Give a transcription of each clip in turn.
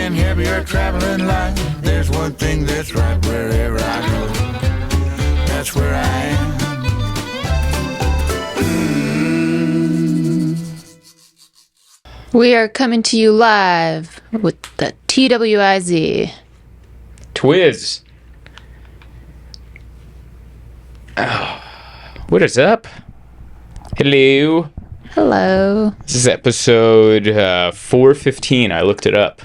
in heavier traveling light. There's one thing that's right wherever I go. That's where I am. We are coming to you live with the TWIZ. Twiz. Oh, what is up? Hello. Hello. This is episode 415. I looked it up.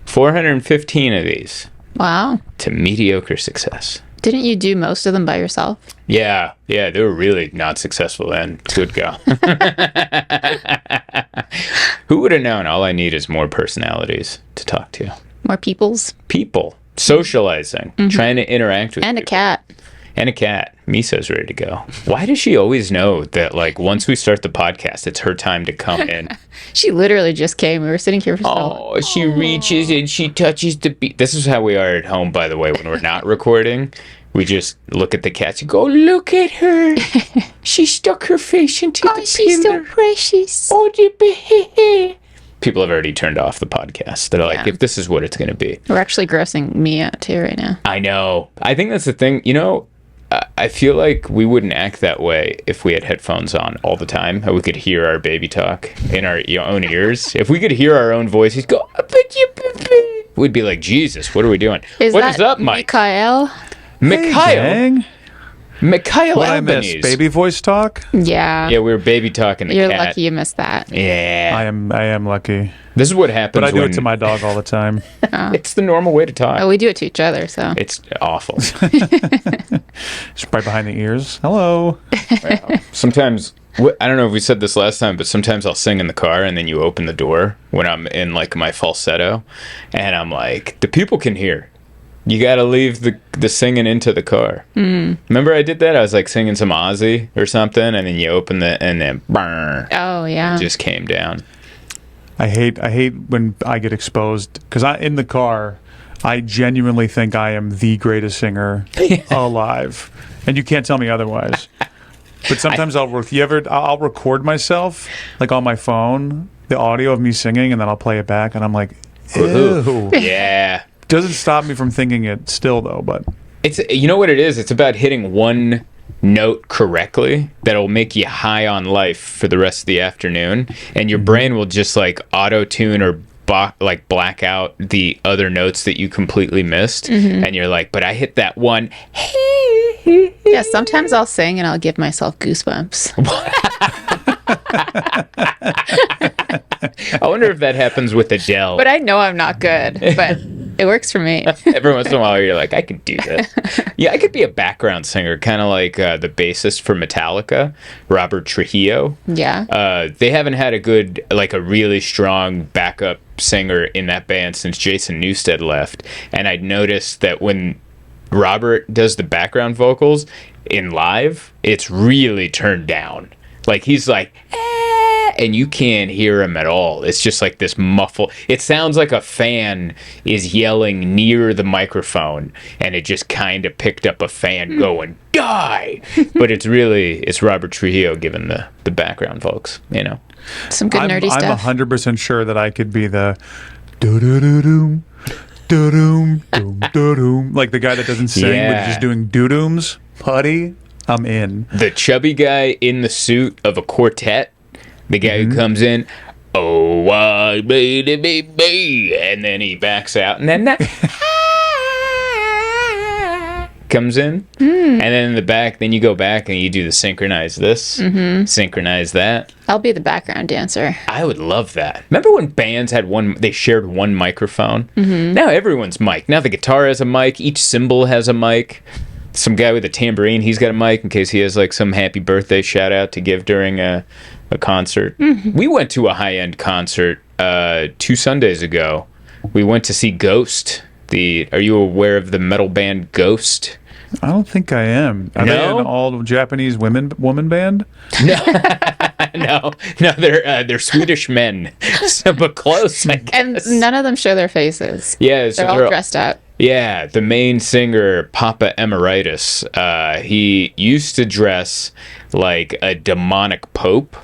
415 of these. Wow. To mediocre success. Didn't you do most of them by yourself? Yeah, they were really not successful then. Good go. Who would have known? All I need is more personalities to talk to. More peoples? People. Socializing. Trying to interact with And people. a cat. And a cat. Misa's ready to go. Why does she always know that, like, once we start the podcast, it's her time to come in? She literally just came. We were sitting here for so long. Oh, she reaches and she touches the beat. This is how we are at home, by the way, when we're not recording. We just look at the cats and go, look at her. She stuck her face into the pillar. She's so precious. Oh, people have already turned off the podcast. They're like, if this is what it's going to be. We're actually grossing me out too right now. I know. I think that's the thing. You know, I feel like we wouldn't act that way if we had headphones on all the time. We could hear our baby talk in our own ears. If we could hear our own voices go, we'd be like, Jesus, what are we doing? What is up, Mike? Mikhail? Mikhail What I Albanese. miss? Baby voice talk? Yeah. Yeah, we were baby talking the You're cat. lucky you missed that. Yeah. I am lucky. This is what happens But I do when it to my dog all the time. it's the normal way to talk. Oh, we do it to each other, so. It's awful. Just right behind the ears. Hello. Sometimes, I don't know if we said this last time, but sometimes I'll sing in the car and then you open the door when I'm in like my falsetto and I'm like, the people can hear. You gotta leave the singing into the car. Remember I did that? I was like singing some Ozzy or something, and then you open and then brrr, Oh, yeah. it just came down. I hate when I get exposed because in the car, I genuinely think I am the greatest singer alive, and you can't tell me otherwise. But sometimes I'll record myself like on my phone, the audio of me singing, and then I'll play it back, and I'm like, ew. Yeah. Doesn't stop me from thinking it still though, but It's, you know what it is? It's about hitting one note correctly that'll make you high on life for the rest of the afternoon, and your brain will just like auto-tune or like black out the other notes that you completely missed, and you're like, but I hit that one. Yeah, sometimes I'll sing and I'll give myself goosebumps. I wonder if that happens with Adele. But I know I'm not good, but it works for me. Every once in a while, you're like, I could do this. Yeah, I could be a background singer, kind of like the bassist for Metallica, Robert Trujillo. Yeah. They haven't had a really strong backup singer in that band since Jason Newsted left. And I'd noticed that when Robert does the background vocals in live, it's really turned down. Like, he's like, and you can't hear him at all. It's just like this muffled. It sounds like a fan is yelling near the microphone, and it just kind of picked up a fan going, die! But it's Robert Trujillo giving the background folks, you know. Some good nerdy stuff. I'm 100% sure that I could be the doo-doo-doo-doom, doo-doom, doom, doo-doom. Like the guy that doesn't sing, but just doing doo-dooms. Putty, I'm in. The chubby guy in the suit of a quartet, the guy who comes in, oh, baby, and then he backs out, and then that comes in, and then in the back, then you go back and you do the synchronize this, synchronize that. I'll be the background dancer. I would love that. Remember when bands had they shared one microphone? Now everyone's mic. Now the guitar has a mic, each cymbal has a mic. Some guy with a tambourine, he's got a mic in case he has like some happy birthday shout out to give during a concert. We went to a high-end concert 2 Sundays ago. We went to see Ghost. Are you aware of the metal band Ghost? I don't think I am. Are they an all Japanese woman band? No, they're Swedish men, but close, I guess. And none of them show their faces. Yeah, so they're all dressed up. Yeah, the main singer, Papa Emeritus, he used to dress like a demonic pope,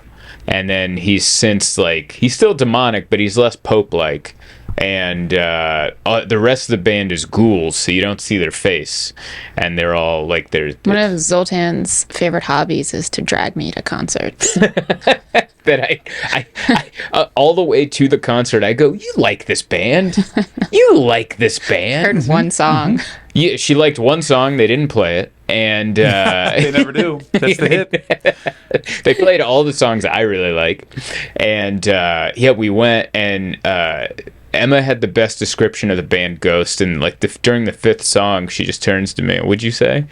and then he's since, like, he's still demonic, but he's less pope-like. and the rest of the band is ghouls, so you don't see their face, and they're all like One of Zoltan's favorite hobbies is to drag me to concerts. that I all the way to the concert, I go, "You like this band? You like this band?" Heard one song. Yeah, she liked one song. They didn't play it, and They never do. That's the hit. they played all the songs I really like, and we went, and Emma had the best description of the band Ghost, and like during the fifth song, she just turns to me. What'd you say?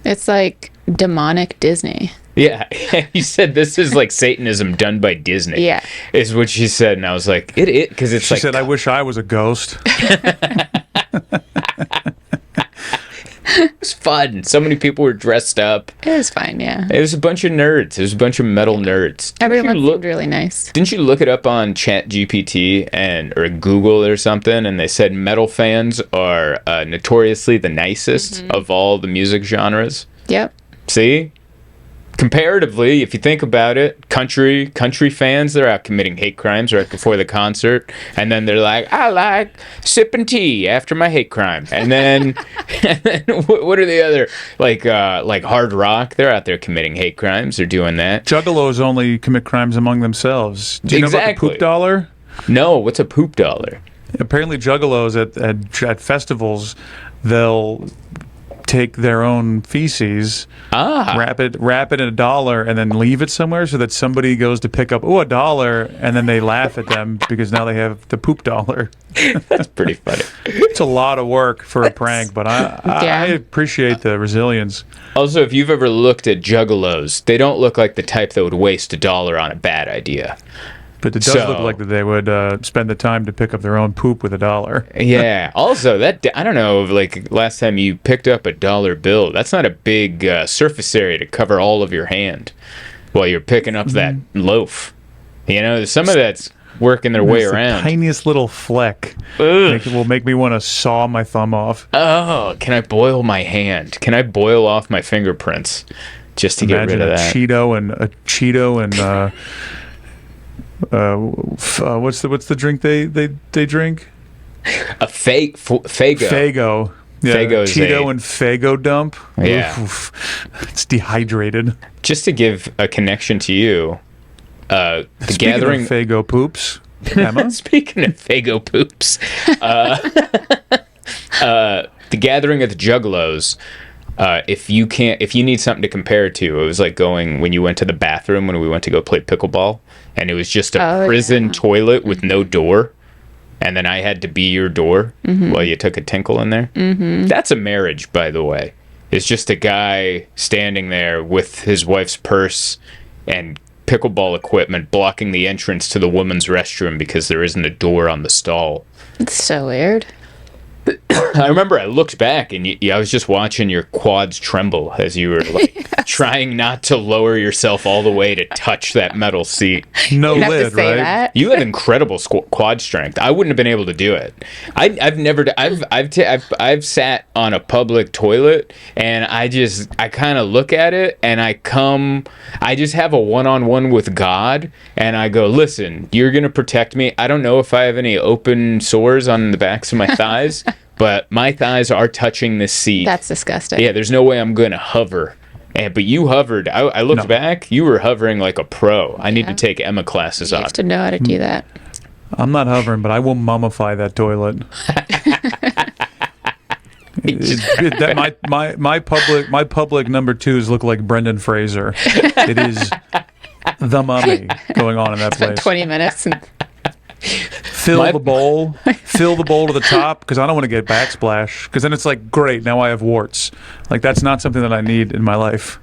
It's like demonic Disney. Yeah, you said this is like Satanism done by Disney. Yeah, is what she said, and I was like, it because it's She like said, "I wish I was a ghost." it was fun. So many people were dressed up. it was fine. Yeah, It was a bunch of nerds. It was a bunch of metal nerds. everyone looked really nice. Didn't you look it up on ChatGPT or Google or something? And they said metal fans are notoriously the nicest of all the music genres. Yep. See? Comparatively, if you think about it, country fans, they're out committing hate crimes right before the concert, and then they're like, "I like sipping tea after my hate crime." And then, what are the other like hard rock? They're out there committing hate crimes. They're doing that. Juggalos only commit crimes among themselves. Do you know about the Exactly. poop dollar? No, what's a poop dollar? Apparently, juggalos at festivals, they'll take their own feces, wrap it in $1, and then leave it somewhere so that somebody goes to pick up $1, and then they laugh at them because now they have the poop dollar. That's pretty funny. It's a lot of work for a prank, but I appreciate the resilience. Also, if you've ever looked at juggalos, they don't look like the type that would waste $1 on a bad idea. But it does look like that they would spend the time to pick up their own poop with $1. Yeah. Also, that I don't know, like last time you picked up a $1 bill, that's not a big surface area to cover all of your hand while you're picking up that loaf. You know, some of that's working their way It's the around. tiniest little fleck will make me want to saw my thumb off. Oh, can I boil my hand? Can I boil off my fingerprints just to Imagine get rid of that? a Cheeto and what's the drink they drink? A Fago. Fago. Yeah, Fago is Cheeto and Fago dump. Yeah. Oof. It's dehydrated. Just to give a connection to you, the Speaking gathering. of Fago poops, Emma. Speaking of Fago poops, the gathering of the Juggalos. If you need something to compare it to, it was like going when you went to the bathroom when we went to go play pickleball, and it was just a prison toilet with no door, and then I had to be your door while you took a tinkle in there. Mm-hmm. That's a marriage, by the way. It's just a guy standing there with his wife's purse and pickleball equipment blocking the entrance to the woman's restroom because there isn't a door on the stall. It's so weird. I remember I looked back and I was just watching your quads tremble as you were like trying not to lower yourself all the way to touch that metal seat. No You have to lid, say right? that. You have incredible quad strength. I wouldn't have been able to do it. I've sat on a public toilet and I kind of look at it and I just have a one-on-one with God and I go, listen, you're gonna protect me. I don't know if I have any open sores on the backs of my thighs, but my thighs are touching this seat. That's disgusting. Yeah, there's no way I'm gonna hover. But you hovered. I looked back. You were hovering like a pro. I need to take Emma classes You on. have to know how to do that. I'm not hovering, but I will mummify that toilet. My public number twos look like Brendan Fraser. It is the mummy going on in that place. 20 minutes. And Fill the bowl to the top because I don't want to get backsplash because then it's like, great, now I have warts. Like, that's not something that I need in my life.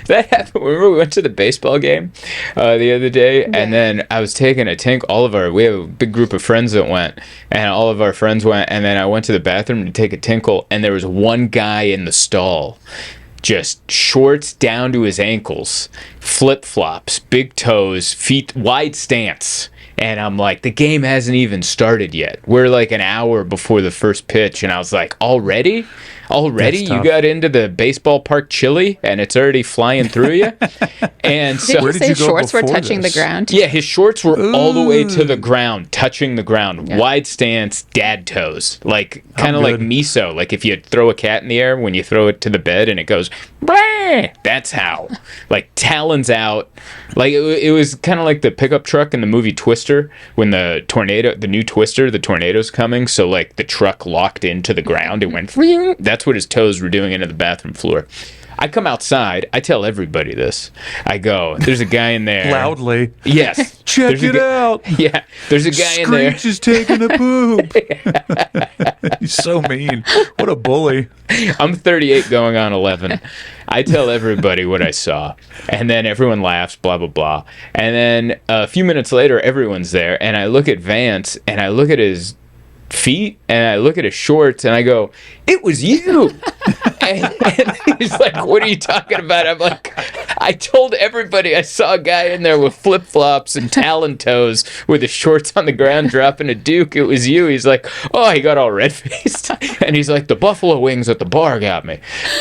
That happened. Remember we went to the baseball game the other day, and then I was taking a tink. We have a big group of friends that went, and all of our friends went, and then I went to the bathroom to take a tinkle, and there was one guy in the stall, just shorts down to his ankles, flip-flops, big toes, feet, wide stance. And I'm like, the game hasn't even started yet. We're like an hour before the first pitch, and I was like, already? already That's you tough. got into the baseball park chili and it's already flying through you. And Did so you Where did say you go shorts were before touching this? the ground? yeah, his shorts were all the way to the ground, touching the ground, wide stance, dad toes, like kind of like good. miso. Like if you throw a cat in the air when you throw it to the bed and it goes, "Blah!" That's how, like talons out. Like it was kind of like the pickup truck in the movie Twister when the new Twister, the tornado's coming. So like the truck locked into the ground, it went. That's what his toes were doing into the bathroom floor. I come outside. I tell everybody this. I go, there's a guy in there. Loudly. Yes. Check There's a it gu- out. Yeah. There's a guy in there. Screech is taking a poop. He's so mean. What a bully. I'm 38 going on 11. I tell everybody what I saw. And then everyone laughs, blah, blah, blah. And then a few minutes later, everyone's there. And I look at Vance and I look at his feet and I look at his shorts and I go, "It was you." and he's like, "What are you talking about?" I'm like, "I told everybody I saw a guy in there with flip-flops and talon toes with his shorts on the ground dropping a Duke. It was you." He's like, "Oh," he got all red-faced. And he's like, "The buffalo wings at the bar got me."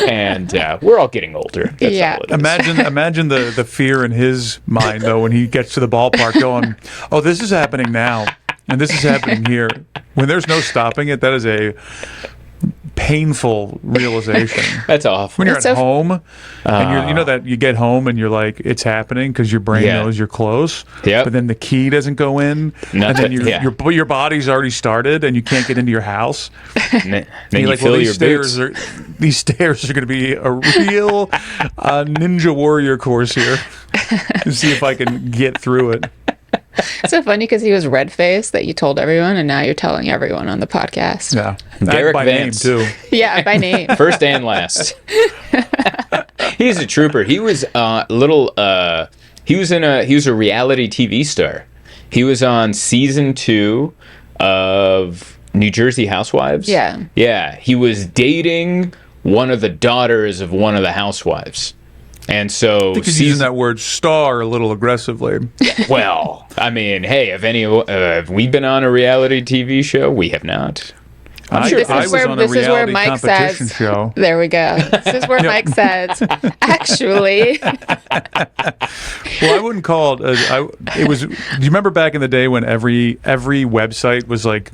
And we're all getting older. That's Yeah. all it is. Imagine the fear in his mind, though, when he gets to the ballpark going, "Oh, this is happening now. And this is happening here." When there's no stopping it, that is a painful realization. That's awful. When you're That's at so home, and you know that you get home and you're like, it's happening because your brain Yeah. knows you're close. Yep. But then the key doesn't go in, and Nothing- then yeah. your body's already started, and you can't get into your house. And then You're you like, fill well, your boots. these stairs are going to be a real ninja warrior course here to see if I can get through it. It's so funny because he was red-faced that you told everyone, and now you're telling everyone on the podcast. Yeah, Derek by Vance. name too. Yeah, by name. First and last. He's a trooper. He was he was a reality TV star. He was on season 2 of New Jersey Housewives. Yeah. Yeah. He was dating one of the daughters of one of the housewives. And so I think he's using that word "star" a little aggressively. well, I mean, hey, have we been on a reality TV show? We have not. I'm sure This I is was on a this is where reality Mike competition says. show. There we go. This is where Mike says, actually. Well, I wouldn't call it. It was. Do you remember back in the day when every website was like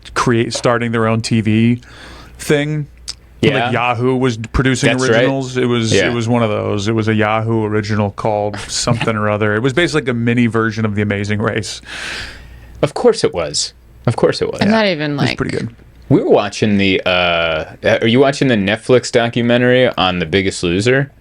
starting their own TV thing? Yeah. Like Yahoo was producing That's right. originals. It was Yeah. it was one of those. It was a Yahoo original called something or other. It was basically like a mini version of The Amazing Race. Of course it was. Of course it was. I'm not even It was like. pretty good. We were watching the. Are you watching the Netflix documentary on The Biggest Loser?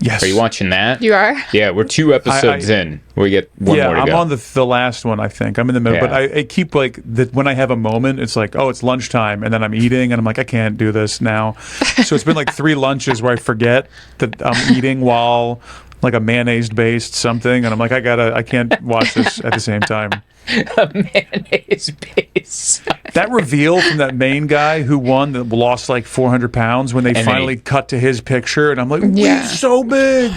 Yes. Are you watching that? You are? Yeah, we're 2 episodes in. We get one Yeah, more to I'm go. on the last one. I think I'm in the middle, Yeah. but I keep like when I have a moment, it's like, oh, it's lunchtime, and then I'm eating, and I'm like, I can't do this now. So it's been like 3 lunches where I forget that I'm eating while like a mayonnaise based something, and I'm like, I can't watch this at the same time. A mayonnaise base. That reveal from that main guy who won that lost like 400 pounds when they then finally he- cut to his picture, and I'm like, Yeah. he's so big.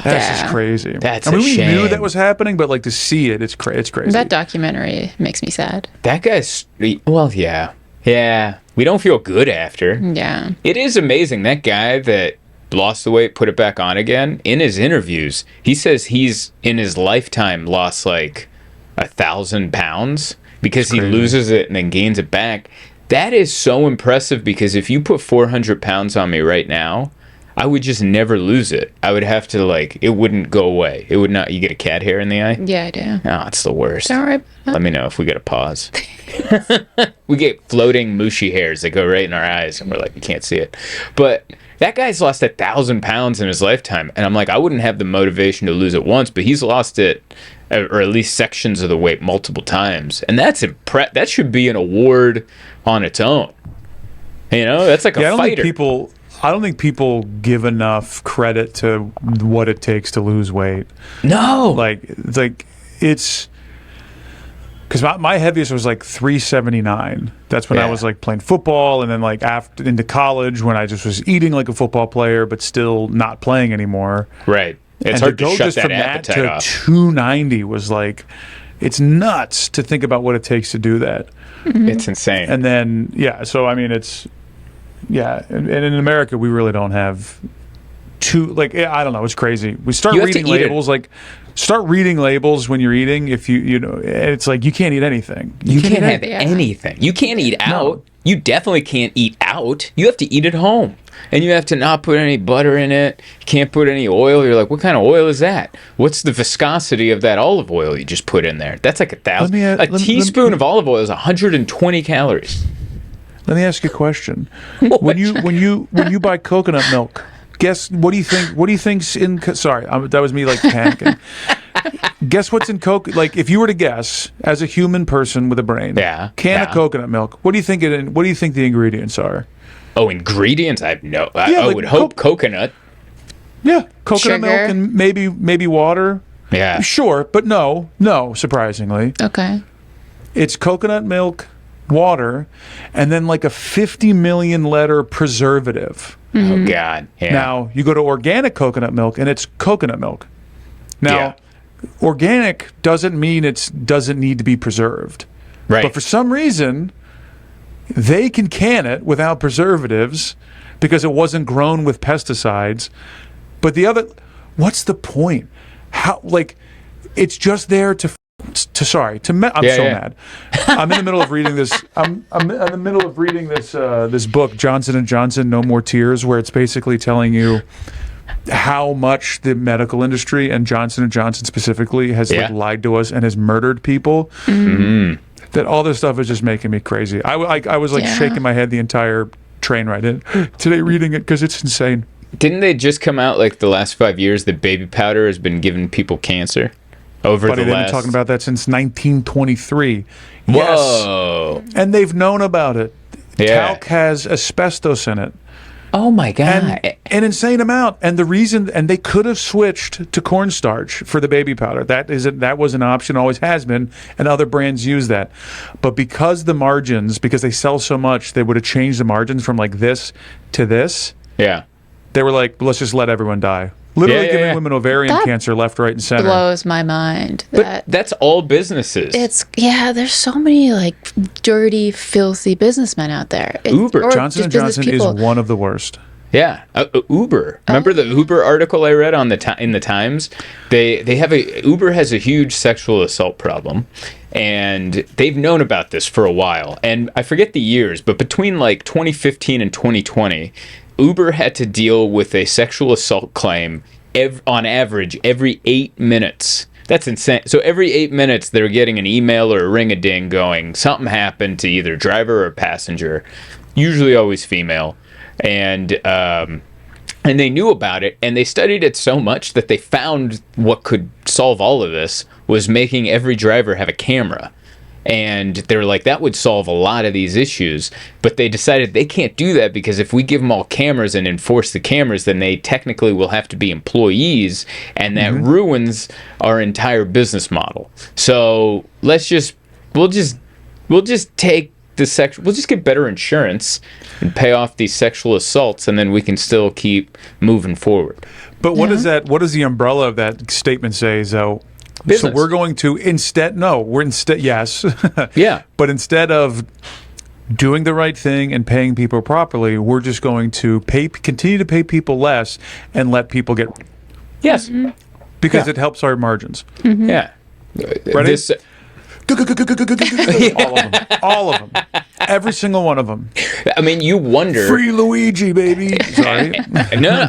That's just Yeah. crazy. That's I mean, a we knew shame. that was happening, but like to see it, it's crazy. That documentary makes me sad. That guy's. Well, yeah. Yeah. We don't feel good after. Yeah. It is amazing. That guy that lost the weight, put it back on again, in his interviews, he says he's in his lifetime lost like 1,000 pounds because he crazy. loses it and then gains it back. That is so impressive because if you put 400 pounds on me right now, I would just never lose it. I would have to it wouldn't go away. It would not. You get a cat hair in the eye? Yeah, I do. Oh, it's the worst. Don't worry about that. Let me know if we get a pause. We get floating mushy hairs that go right in our eyes, and we're like, we can't see it. But that guy's lost 1,000 pounds in his lifetime, and I'm like, I wouldn't have the motivation to lose it once, but he's lost it, or at least sections of the weight, multiple times, and that's that should be an award on its own. You know, that's like a fighter. I don't think people give enough credit to what it takes to lose weight. No, It's because my heaviest was like 379. That's when I Yeah. was like playing football, and then like after into college when I just was eating like a football player, but still not playing anymore. right. It's And hard to to go shut just that from appetite that to off. 290 was like, it's nuts to think about what it takes to do that. It's insane. And then so I mean Yeah, and in America, we really don't have I don't know, it's crazy. We start You have to reading eat it. labels, start reading labels when you're eating. If you know, it's like you can't eat anything. You can't have Yeah. anything. You can't eat out. No. You definitely can't eat out. You have to eat at home. And you have to not put any butter in it. You can't put any oil. You're like, what kind of oil is that? What's the viscosity of that olive oil you just put in there? That's like 1,000. A teaspoon of olive oil is 120 calories. Let me ask you a question. When you buy coconut milk, guess what do you think? What do you think's in? Sorry, that was me panicking. Guess what's in Coke? If you were to guess, as a human person with a brain, can of coconut milk. What do you think What do you think the ingredients are? Oh, ingredients? I would hope coconut. Yeah, coconut Sugar. milk and maybe water. Yeah. Sure, but no. Surprisingly, Okay. it's coconut milk, water, and then a 50 million letter preservative. Oh, God. Yeah. Now, you go to organic coconut milk, and it's coconut milk. Now, organic doesn't mean it doesn't need to be preserved. Right. But for some reason, they can it without preservatives because it wasn't grown with pesticides. But what's the point? How, it's just there I'm so mad. I'm in the middle of reading this. I'm in the middle of reading this book, Johnson & Johnson, No More Tears, where it's basically telling you how much the medical industry and Johnson & Johnson specifically has lied to us and has murdered people. Mm-hmm. That all this stuff is just making me crazy. I was shaking my head the entire train ride in today reading it because it's insane. Didn't they just come out the last 5 years that baby powder has been giving people cancer? They've been talking about that since 1923. Whoa. Yes. And they've known about it. Yeah. Talc has asbestos in it. Oh my God. And an insane amount. And they could have switched to cornstarch for the baby powder. That was an option, always has been, and other brands use that. But because they sell so much, they would have changed the margins from this to this. Yeah. They were like, let's just let everyone die. Literally giving women ovarian cancer left, right, and center. Blows my mind. But that's all businesses. There's so many dirty, filthy businessmen out there. Uber. Johnson & Johnson is one of the worst. Yeah, Uber. Remember the Uber article I read on in the Times? Uber has a huge sexual assault problem, and they've known about this for a while. And I forget the years, but between 2015 and 2020, Uber had to deal with a sexual assault claim on average every 8 minutes. That's insane. So every 8 minutes, they're getting an email or a ring-a-ding going, something happened to either driver or passenger, usually always female. And they knew about it, and they studied it so much that they found what could solve all of this was making every driver have a camera. And they were like, that would solve a lot of these issues. But they decided they can't do that because if we give them all cameras and enforce the cameras, then they technically will have to be employees, and that ruins our entire business model. So we'll just take we'll just get better insurance and pay off these sexual assaults, and then we can still keep moving forward. But what does the umbrella of that statement say, though? Business. So we're going to yes. Yeah. But instead of doing the right thing and paying people properly, we're just going to continue to pay people less and let people get... Yes. Because it helps our margins. Mm-hmm. Yeah. Ready? All of them. Every single one of them. I mean, you wonder... Free Luigi, baby. Sorry. No,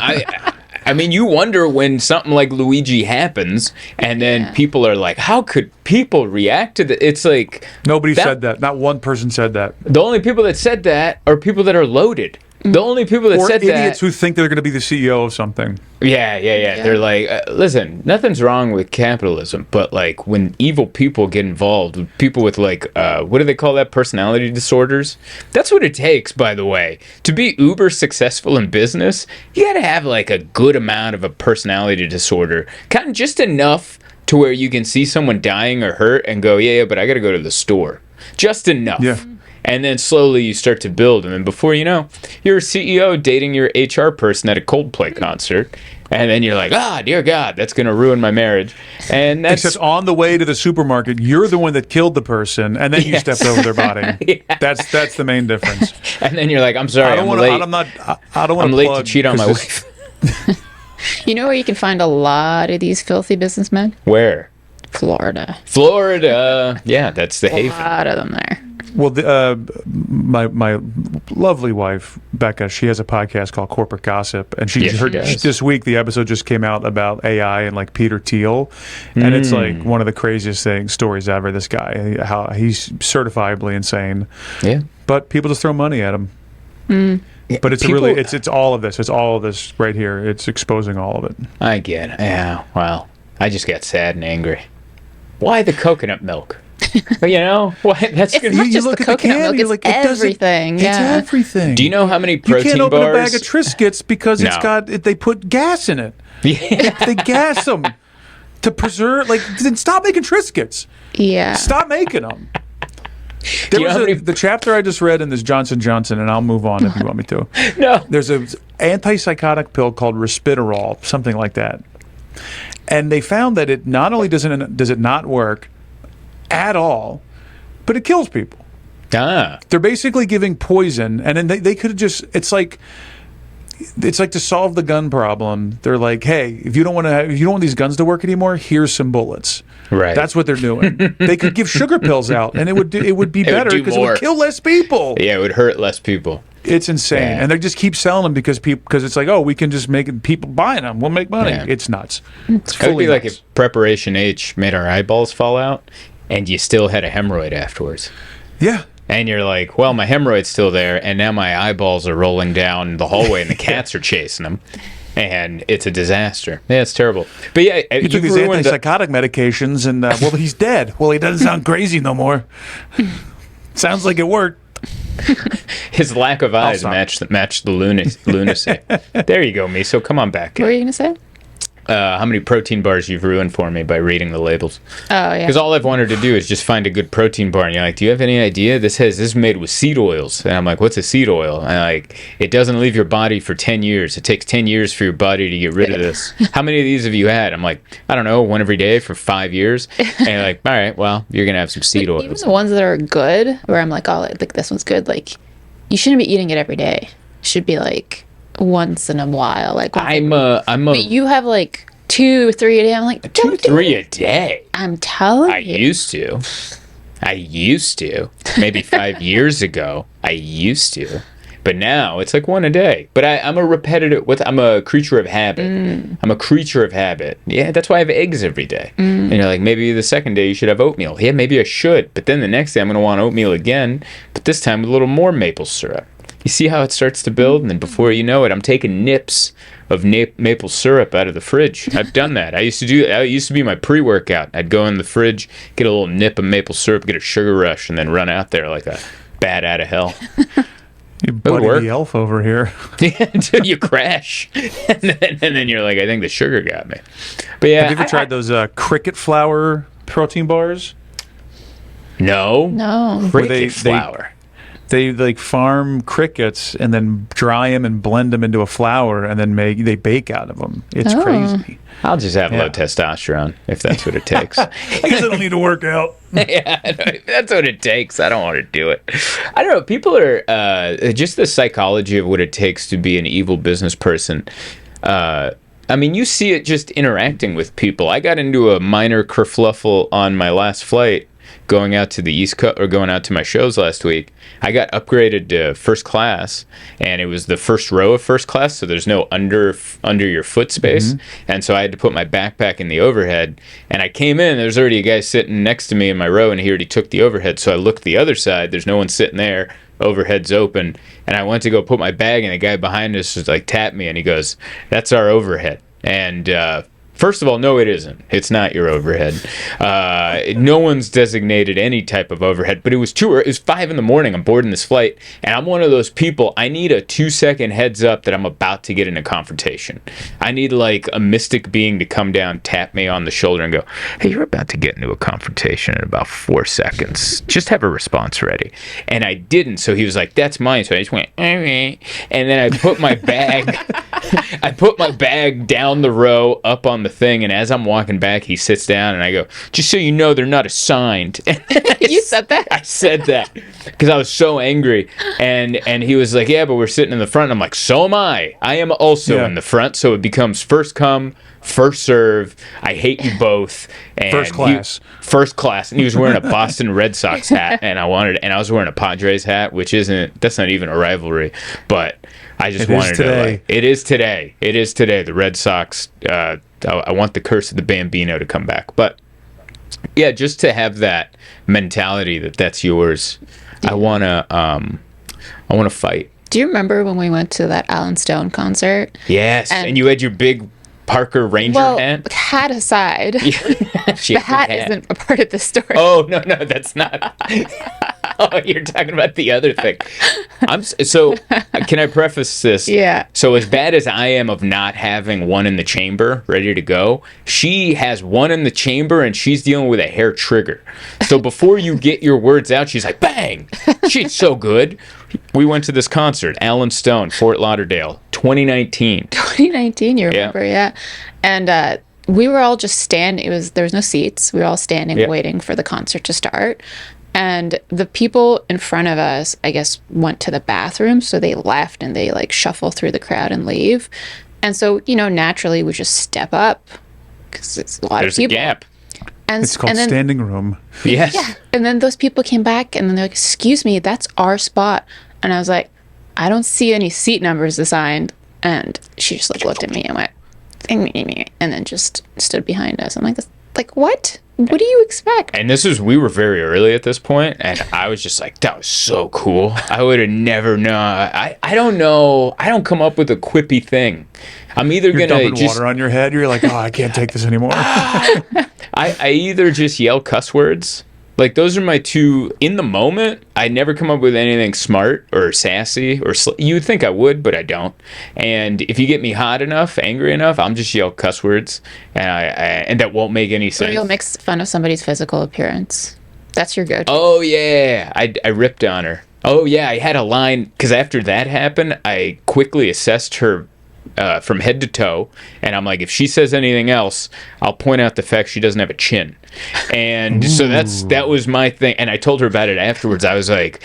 I mean, you wonder when something like Luigi happens, and then people are like, how could people react to that? It's like... Nobody said that. Not one person said that. The only people that said that are people that are loaded. The only people that said that... Or idiots who think they're going to be the CEO of something. Yeah. They're like, listen, nothing's wrong with capitalism, but when evil people get involved, people with what do they call that? Personality disorders? That's what it takes, by the way. To be uber successful in business, you got to have a good amount of a personality disorder. Kind of just enough to where you can see someone dying or hurt and go, yeah, but I got to go to the store. Just enough. Yeah. And then slowly you start to build. And then before you know, you're a CEO dating your HR person at a Coldplay concert. And then you're like, dear God, that's going to ruin my marriage. And that's Except on the way to the supermarket, you're the one that killed the person, and then you stepped over their body. Yeah. That's the main difference. And then you're like, I'm sorry, I'm late. I don't want I'm to late to cheat on my wife. You know where you can find a lot of these filthy businessmen? Where? Florida. Yeah, that's the A haven. lot of them there. Well, my lovely wife Becca, she has a podcast called Corporate Gossip, and she Yes, she heard does. this week the episode just came out about AI and like Peter Thiel, and it's like one of the craziest stories ever. This guy, how he's certifiably insane, Yeah. but people just throw money at him. But it's People- it's all of this. It's all of this right here. It's exposing all of it. I get it. Yeah, well, I just got sad and angry. Why the coconut milk? But, why? That's It's not just the coconut milk, it's everything. It's Yeah. everything. Do you know how many You protein can't open bars? a bag of Triscuits because No. they put gas in it. Yeah. They gas them to preserve. Then stop making Triscuits. Yeah. Stop making them. There you know was how many- the chapter I just read in this Johnson & Johnson, and I'll move on if you want me to. No. There's a antipsychotic pill called Risperdal, something like that, and they found that it not only does it not work at all, but it kills people. They're basically giving poison, and then they could have just. It's like to solve the gun problem. They're like, hey, if you don't want these guns to work anymore, here's some bullets. Right. That's what they're doing. They could give sugar pills out, and it would be better do because it more. would kill less people. Yeah, it would hurt less people. It's insane, Yeah. and they just keep selling them because it's like, we can just make it. People buying them, we'll make money. Yeah. It's nuts. It's It would fully be like nuts. if Preparation H made our eyeballs fall out, and you still had a hemorrhoid afterwards. Yeah. And you're like, well, my hemorrhoid's still there, and now my eyeballs are rolling down the hallway, and the cats are chasing them, and it's a disaster. Yeah, it's terrible. But yeah, You took these antipsychotic medications, and well, he's dead. Well, he doesn't sound crazy no more. Sounds like it worked. his lack of eyes stop. matched the lunacy. There you go, Miso. Come on back. What were you going to say? How many protein bars you've ruined for me by reading the labels? Oh, yeah. Because all I've wanted to do is just find a good protein bar. And you're like, do you have any idea? This is made with seed oils. And I'm like, what's a seed oil? And I'm like, it doesn't leave your body for 10 years. It takes 10 years for your body to get rid of this. How many of these have you had? I'm like, I don't know, one every day for 5 years. And you're like, all right, well, you're going to have some seed Even oils. the ones that are good, where I'm like, like this one's good, like, you shouldn't be eating it every day. It should be, like, once in a while. Like, But you have, like, 2 or 3 a day. I'm like, 2, 3 a day. I'm telling I you. used to. Maybe 5 years ago, I used to. But now it's like one a day. But I'm a creature of habit. I'm a creature of habit. Yeah, that's why I have eggs every day. And you're like, maybe the second day you should have oatmeal. Yeah, maybe I should. But then the next day I'm going to want oatmeal again. But this time with a little more maple syrup. You see how it starts to build? And then before you know it, I'm taking nips of maple syrup out of the fridge. I've done that. I used to do that. It used to be my pre-workout. I'd go in the fridge, get a little nip of maple syrup, get a sugar rush, and then run out there like a bat out of hell. You buddy work. the elf over here. Until you crash. And then you're like, I think the sugar got me. But yeah. Have you ever tried those cricket flour protein bars? No. No. Cricket they- flour. They like farm crickets and then dry them and blend them into a flour and then they bake out of them. It's Oh. crazy. I'll just have Yeah. low testosterone if that's what it takes. I guess I don't need to work out. Yeah, if that's what it takes. I don't want to do it. I don't know. People are just the psychology of what it takes to be an evil business person. I mean, you see it just interacting with people. I got into a minor kerfluffle on my last flight going out to the East Coast or going out to my shows last week. I got upgraded to first class, and it was the first row of first class, so there's no under your foot space. And so I had to put my backpack in the overhead, and I came in, there's already a guy sitting next to me in my row, and he already took the overhead. So I looked the other side, there's no one sitting there, overhead's open, and I went to go put my bag, and the guy behind us was like, tapped me, and he goes, "That's our overhead." And First of all, no, it isn't. It's not your overhead. No one's designated any type of overhead, but it was 5 a.m. I'm boarding this flight, and I'm one of those people, I need a 2-second heads up that I'm about to get in a confrontation. I need like a mystic being to come down, tap me on the shoulder and go, hey, you're about to get into a confrontation in about 4 seconds. Just have a response ready. And I didn't, so he was like, that's mine. So I just went, okay. And then I put my bag, down the row, up on the thing, and as I'm walking back, he sits down, and I go, just so you know, they're not assigned. You said that? I said that because I was so angry, and he was like, yeah, but we're sitting in the front. And I'm like, so am I. I am also in the front, so it becomes first come, first serve. I hate you both. And first class. And he was wearing a Boston Red Sox hat, and I was wearing a Padres hat, that's not even a rivalry, but I just wanted to, like, it is today. The Red Sox, I want the curse of the Bambino to come back. But yeah, just to have that mentality that's yours. I want to fight. Do you remember when we went to that Alan Stone concert? Yes, and you had your big Parker Ranger hat? Hat aside, the hat isn't a part of the story. Oh, no, that's not. Oh, you're talking about the other thing. So, can I preface this? Yeah. So, as bad as I am of not having one in the chamber ready to go, she has one in the chamber and she's dealing with a hair trigger. So, before you get your words out, she's like, bang! She's so good. We went to this concert, Alan Stone, Fort Lauderdale, 2019. 2019, you remember, yeah. And we were all just standing. There was no seats. We were all standing waiting for the concert to start. And the people in front of us, I guess, went to the bathroom, so they left and they like shuffle through the crowd and leave. And so, naturally we just step up because it's a lot of people. There's a gap. And it's called standing room. Yes. Yeah. And then those people came back and then they're like, excuse me, that's our spot. And I was like, I don't see any seat numbers assigned. And she just like looked at me and went, and then just stood behind us. I'm like, what? What do you expect? And we were very early at this point, and I was just like, that was so cool. I would have never known. I don't know. I don't come up with a quippy thing. I'm either You're going to dumping water on your head. You're like, oh, I can't take this anymore. I either just yell cuss words. Like, those are my two. In the moment, I never come up with anything smart or sassy or you would think I would, but I don't. And if you get me hot enough, angry enough, I'm just yell cuss words, and that won't make any sense. Or you'll make fun of somebody's physical appearance. That's your go-to. Oh yeah, I ripped on her. Oh yeah, I had a line because after that happened, I quickly assessed her from head to toe, and I'm like, if she says anything else, I'll point out the fact she doesn't have a chin. And so that was my thing. And I told her about it afterwards. I was like,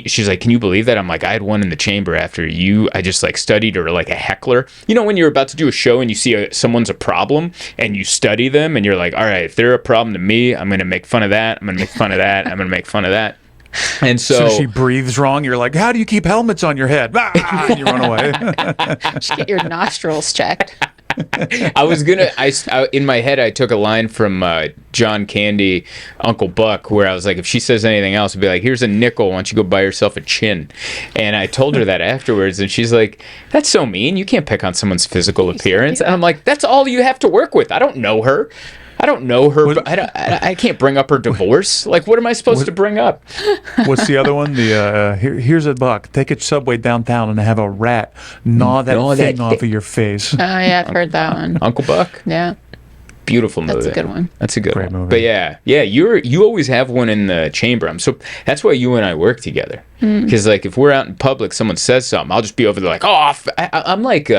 she's like, can you believe that? I'm like, I had one in the chamber after you. I just like studied her like a heckler. When you're about to do a show and you see someone's a problem and you study them and you're like, all right, if they're a problem to me, I'm going to make fun of that. I'm going to make fun of that. I'm going to make fun of that. And so she breathes wrong. You're like, how do you keep helmets on your head? And you run away. Just get your nostrils checked. In my head, I took a line from John Candy, Uncle Buck, where I was like, if she says anything else, I'd be like, here's a nickel. Why don't you go buy yourself a chin? And I told her that afterwards, and she's like, that's so mean. You can't pick on someone's physical appearance. And I'm like, that's all you have to work with. I don't know her. But I can't bring up her divorce. Like, what am I supposed to bring up? What's the other one? Here's a buck. Take a subway downtown and have a rat gnaw that thing off of your face. Oh, yeah, I've heard that one. Uncle Buck? Yeah. Beautiful movie. That's a good one. That's a good Great one. movie. But yeah, you always have one in the chamber. That's why you and I work together. Because like if we're out in public, someone says something, I'll just be over there like, oh, I'm like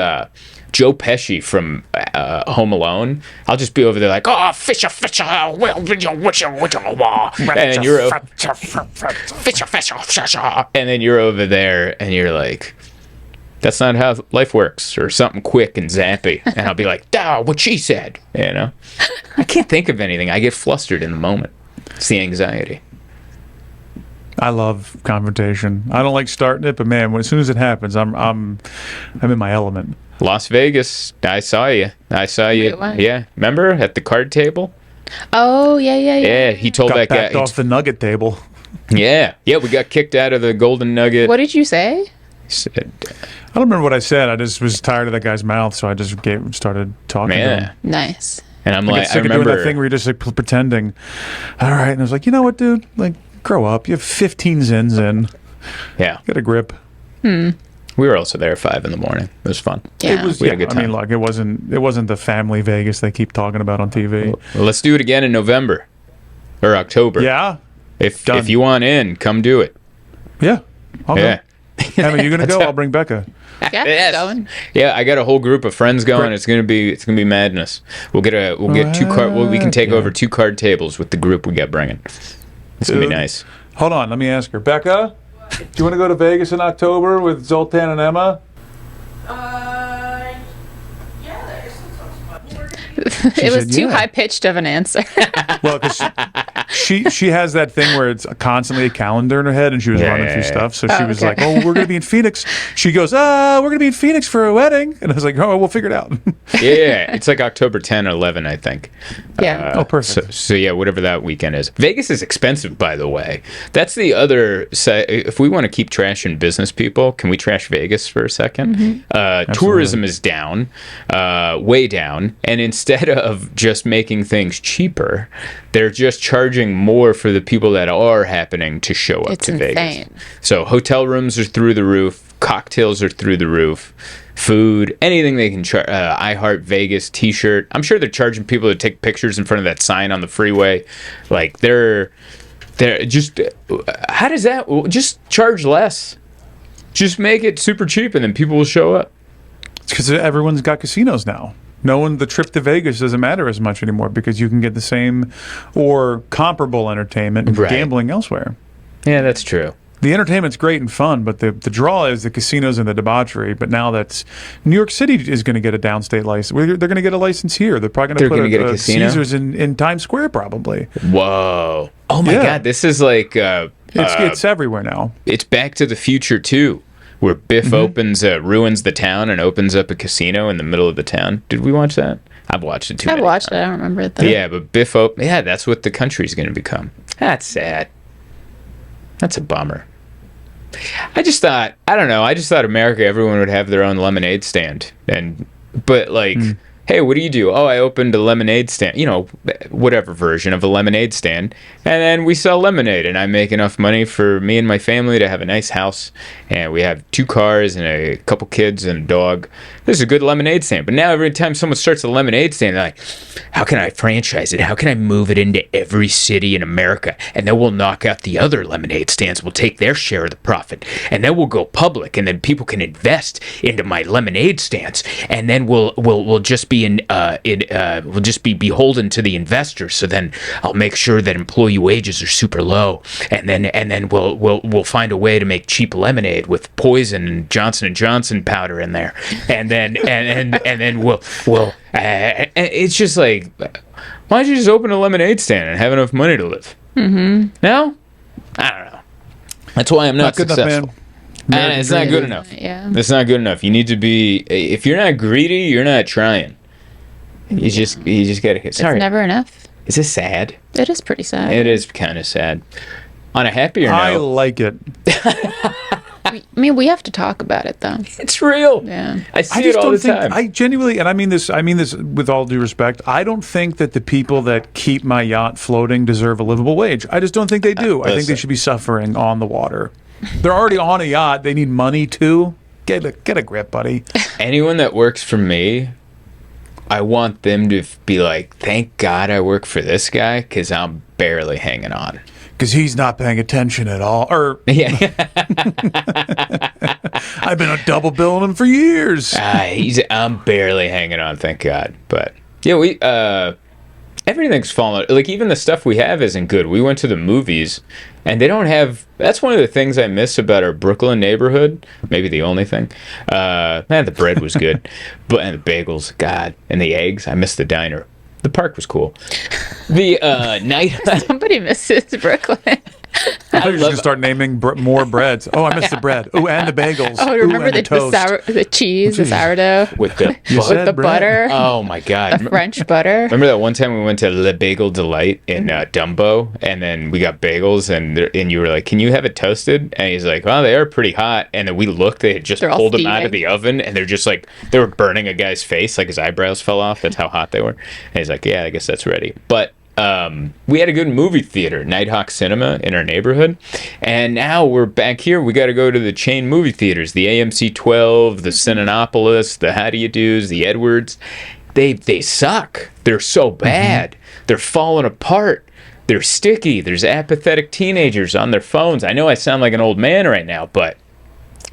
Joe Pesci from Home Alone. I'll just be over there like, oh, Fisher, and you're Fisher, and then you're over there and you're like, that's not how life works, or something quick and zappy. And I'll be like, duh, what she said, I can't think of anything. I get flustered in the moment. It's the anxiety. I love confrontation. I don't like starting it, but man, as soon as it happens, I'm in my element. Las Vegas, I saw you. Yeah, remember at the card table? Oh, yeah. Yeah, he told that guy. Off the nugget table. Yeah, we got kicked out of the Golden Nugget. What did you say? Said, I don't remember what I said. I just was tired of that guy's mouth, so I just started talking to him. Nice. And I'm I like, get sick of doing that thing where you're just like pretending. All right, and I was like, you know what, dude? Like, grow up. You have 15 zins in. Yeah. Get a grip. We were also there at 5 a.m. It was fun. Yeah. It was. We had a good time. I mean, look, it wasn't the family Vegas they keep talking about on TV. Well, let's do it again in November or October. Yeah. If Done. you want in, come do it. Yeah. I'll Yeah. go. Emma, you gonna go? I'll bring Becca. Yeah. Yes. Going. Yeah, I got a whole group of friends going. Great. It's gonna be madness. We'll get 2 card. Well, we can take over 2 card tables with the group we got bringing. It's gonna be Dude. nice. Hold on, let me ask her. Becca, do you want to go to Vegas in October with Zoltan and Emma? Yeah, that sounds fun. It was said, too yeah. high pitched of an answer. Well, because she has that thing where it's constantly a calendar in her head, and she was running through stuff. So she was okay. like, "Oh, we're going to be in Phoenix." She goes, we're going to be in Phoenix for a wedding," and I was like, "Oh, we'll figure it out." Yeah, it's like October 10 or 11, I think. Yeah. Oh, perfect. So yeah, whatever that weekend is. Vegas is expensive, by the way. That's the other side. If we want to keep trashing business people, can we trash Vegas for a second? Tourism is down, way down. And instead of just making things cheaper, they're just charging more for the people that are happening to show up It's to insane. Vegas. So hotel rooms are through the roof. Cocktails are through the roof. Food, anything they can charge. I Heart Vegas T-shirt. I'm sure they're charging people to take pictures in front of that sign on the freeway. Like they're just. How does that? Just charge less. Just make it super cheap, and then people will show up. Because everyone's got casinos now. The trip to Vegas doesn't matter as much anymore because you can get the same or comparable entertainment Right. gambling elsewhere. Yeah, that's true. The entertainment's great and fun, but the draw is the casinos and the debauchery. But now that's New York City is going to get a downstate license. They're going to get a license here. They're probably They're going to gonna put get a casino? Caesars in Times Square probably. Whoa. Oh my Yeah. God, this is like It's everywhere now. it's Back to the Future too, where Biff opens ruins the town and opens up a casino in the middle of the town. Did we watch that? I've watched it too. I many watched it. times. I don't remember it though. Yeah, but yeah, that's what the country's going to become. That's sad. That's a bummer. I just thought America, everyone would have their own lemonade stand. But hey, what do? Oh, I opened a lemonade stand, whatever version of a lemonade stand. And then we sell lemonade, and I make enough money for me and my family to have a nice house. And we have 2 cars and a couple kids and a dog. This is a good lemonade stand. But now every time someone starts a lemonade stand, they're like, how can I franchise it? How can I move it into every city in America? And then we'll knock out the other lemonade stands. We'll take their share of the profit. And then we'll go public, and then people can invest into my lemonade stands. And then we'll just be we'll just be beholden to the investors. So then I'll make sure that employee wages are super low, and then we'll find a way to make cheap lemonade with poison and Johnson & Johnson powder in there, and then we'll it's just like, why don't you just open a lemonade stand and have enough money to live? No, I don't know. That's why I'm not good successful. enough, man. And it's not good enough. Yeah. It's not good enough. You need to be. If you're not greedy, you're not trying. You just gotta get. Sorry. It's never enough. Is this sad? It is pretty sad. It is kind of sad. On a happier I note, like it. I mean, we have to talk about it though. it's real. Yeah. I see I it just all don't the think time. I genuinely, and I mean this with all due respect. I don't think that the people that keep my yacht floating deserve a livable wage. I just don't think they do. I think they Listen. should be suffering on the water. They're already on a yacht. They need money too. Get a grip, buddy. Anyone that works for me, I want them to be like, thank God I work for this guy, because I'm barely hanging on. Because he's not paying attention at all. Or Yeah. I've been a double billing him for years. I'm barely hanging on, thank God. But yeah, everything's fallen. Like, even the stuff we have isn't good. We went to the movies, and they don't have. That's one of the things I miss about our Brooklyn neighborhood. Maybe the only thing. The bread was good, and the bagels, God, and the eggs. I miss the diner. The park was cool. The night. Somebody misses Brooklyn. I thought you were just gonna start naming more breads. Oh, I missed the bread. Oh, and the bagels. Oh, Ooh, remember and the toast. the cheese, the sourdough, with the said the bread. butter, oh my god, the French butter. Remember that one time we went to Le Bagel Delight in Dumbo, and then we got bagels, and you were like, "Can you have it toasted?" And he's like, "Oh, they are pretty hot." And then we looked; they had just They're all pulled them out of steaming. the oven, and they're just like they were burning a guy's face, like his eyebrows fell off. That's how hot they were. And he's like, "Yeah, I guess that's ready." But we had a good movie theater, Nighthawk Cinema, in our neighborhood, and now we're back here. We got to go to the chain movie theaters, the AMC 12, the Cinepolis, the How Do You Do's, the Edwards. They suck. They're so bad. They're falling apart. They're sticky. There's apathetic teenagers on their phones. I know I sound like an old man right now, but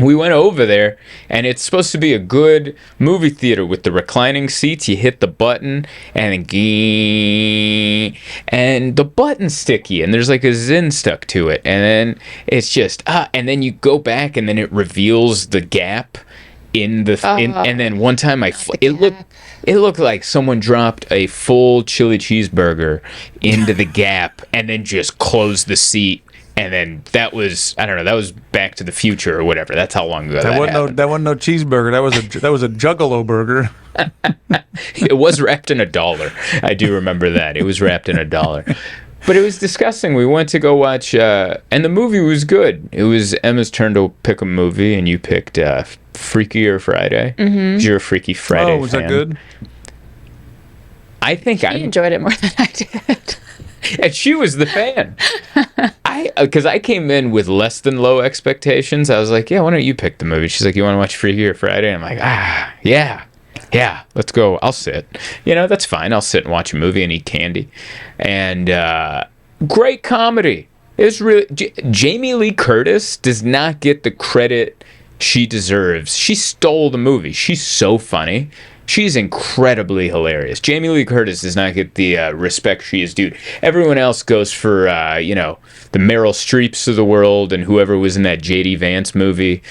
we went over there, and it's supposed to be a good movie theater with the reclining seats. You hit the button, and then and the button's sticky, and there's like a Zin stuck to it, and then it's just and then you go back, and then it reveals the gap in the and then one time it looked like someone dropped a full chili cheeseburger into the gap, and then just closed the seat. And then that was, I don't know, that was Back to the Future or whatever. That's how long ago that happened. That wasn't no cheeseburger. That was a Juggalo burger. It was wrapped in $1. I do remember that. It was wrapped in $1. But it was disgusting. We went to go watch, and the movie was good. It was Emma's turn to pick a movie, and you picked Freakier Friday. Mm-hmm. You're a Freaky Friday Oh, was fan. that good? I think I enjoyed it more than I did. And she was the fan. Because I came in with less than low expectations. I was like, yeah, why don't you pick the movie? She's like, you want to watch Freakier Friday? And I'm like, yeah, let's go. I'll sit. That's fine. I'll sit and watch a movie and eat candy. And great comedy. It's really Jamie Lee Curtis does not get the credit she deserves. She stole the movie. She's so funny. She's incredibly hilarious. Jamie Lee Curtis does not get the respect she is due. Everyone else goes for, the Meryl Streeps of the world and whoever was in that J.D. Vance movie,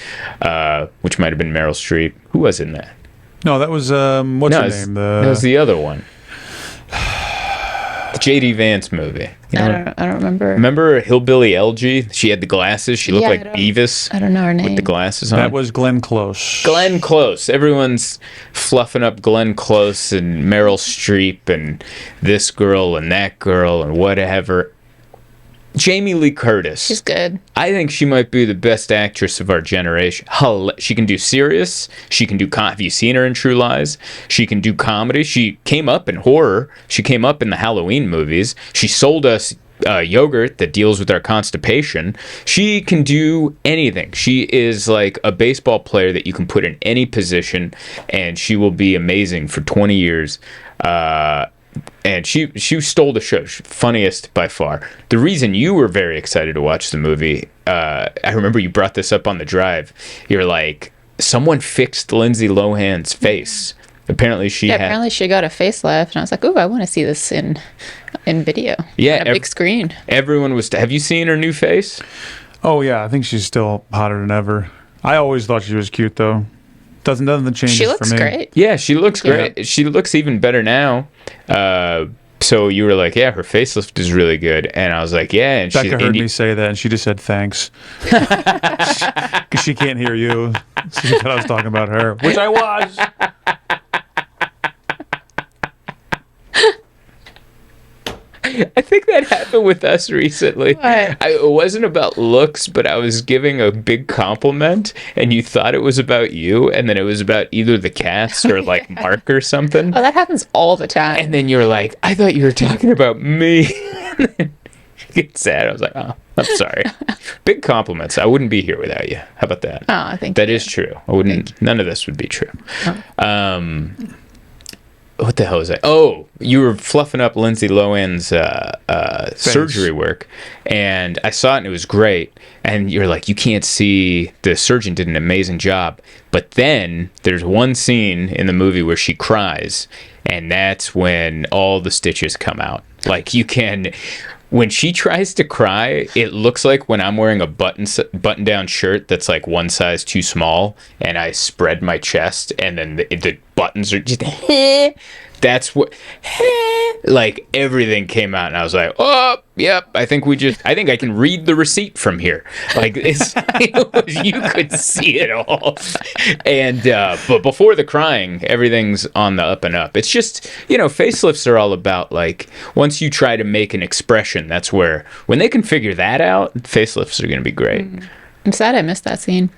which might have been Meryl Streep. Who was in that? No, that was, what's her name? That was the other one. The J.D. Vance movie. I don't remember. Remember Hillbilly LG? She had the glasses. She looked like Beavis. I don't know her name. With the glasses on. That was Glenn Close. Glenn Close. Everyone's fluffing up Glenn Close and Meryl Streep and this girl and that girl and whatever. Jamie Lee Curtis. She's good. I think she might be the best actress of our generation. She can do serious. She can do. Have you seen her in True Lies? She can do comedy. She came up in horror. She came up in the Halloween movies. She sold us yogurt that deals with our constipation. She can do anything. She is like a baseball player that you can put in any position, and she will be amazing for 20 years. And she stole the show. Funniest by far. The reason you were very excited to watch the movie, I remember you brought this up on the drive. You're like, someone fixed Lindsay Lohan's face. Apparently she got a facelift, and I was like, ooh, I want to see this in video. Yeah, on a big screen. Everyone was. Have you seen her new face? Oh, yeah. I think she's still hotter than ever. I always thought she was cute, though. Nothing changes for me. She looks great. Yeah, she looks great. She looks even better now. So you were like, yeah, her facelift is really good. And I was like, yeah. And Becca heard me say that, and she just said thanks. Because she can't hear you. She thought I was talking about her, which I was. I think that happened with us recently. It wasn't about looks, but I was giving a big compliment, and you thought it was about you, and then it was about either the cast or like Mark or something. Oh, that happens all the time. And then you're like, I thought you were talking about me. Get sad. I was like, oh, I'm sorry. Big compliments. I wouldn't be here without you. How about that? Oh, I think that is true. I wouldn't. None of this would be true. Oh. What the hell is that? Oh, you were fluffing up Lindsay Lohan's surgery work, and I saw it, and it was great. And you're like, you can't see, the surgeon did an amazing job. But then there's one scene in the movie where she cries, and that's when all the stitches come out. Like, you can... When she tries to cry, it looks like when I'm wearing a button-down shirt that's like one size too small, and I spread my chest, and then the buttons are just... that's what, like, everything came out, and I was like, oh, yep, I think I can read the receipt from here. Like, you could see it all. And, but before the crying, everything's on the up and up. It's just, facelifts are all about, like, once you try to make an expression, that's where, when they can figure that out, facelifts are going to be great. I'm sad I missed that scene.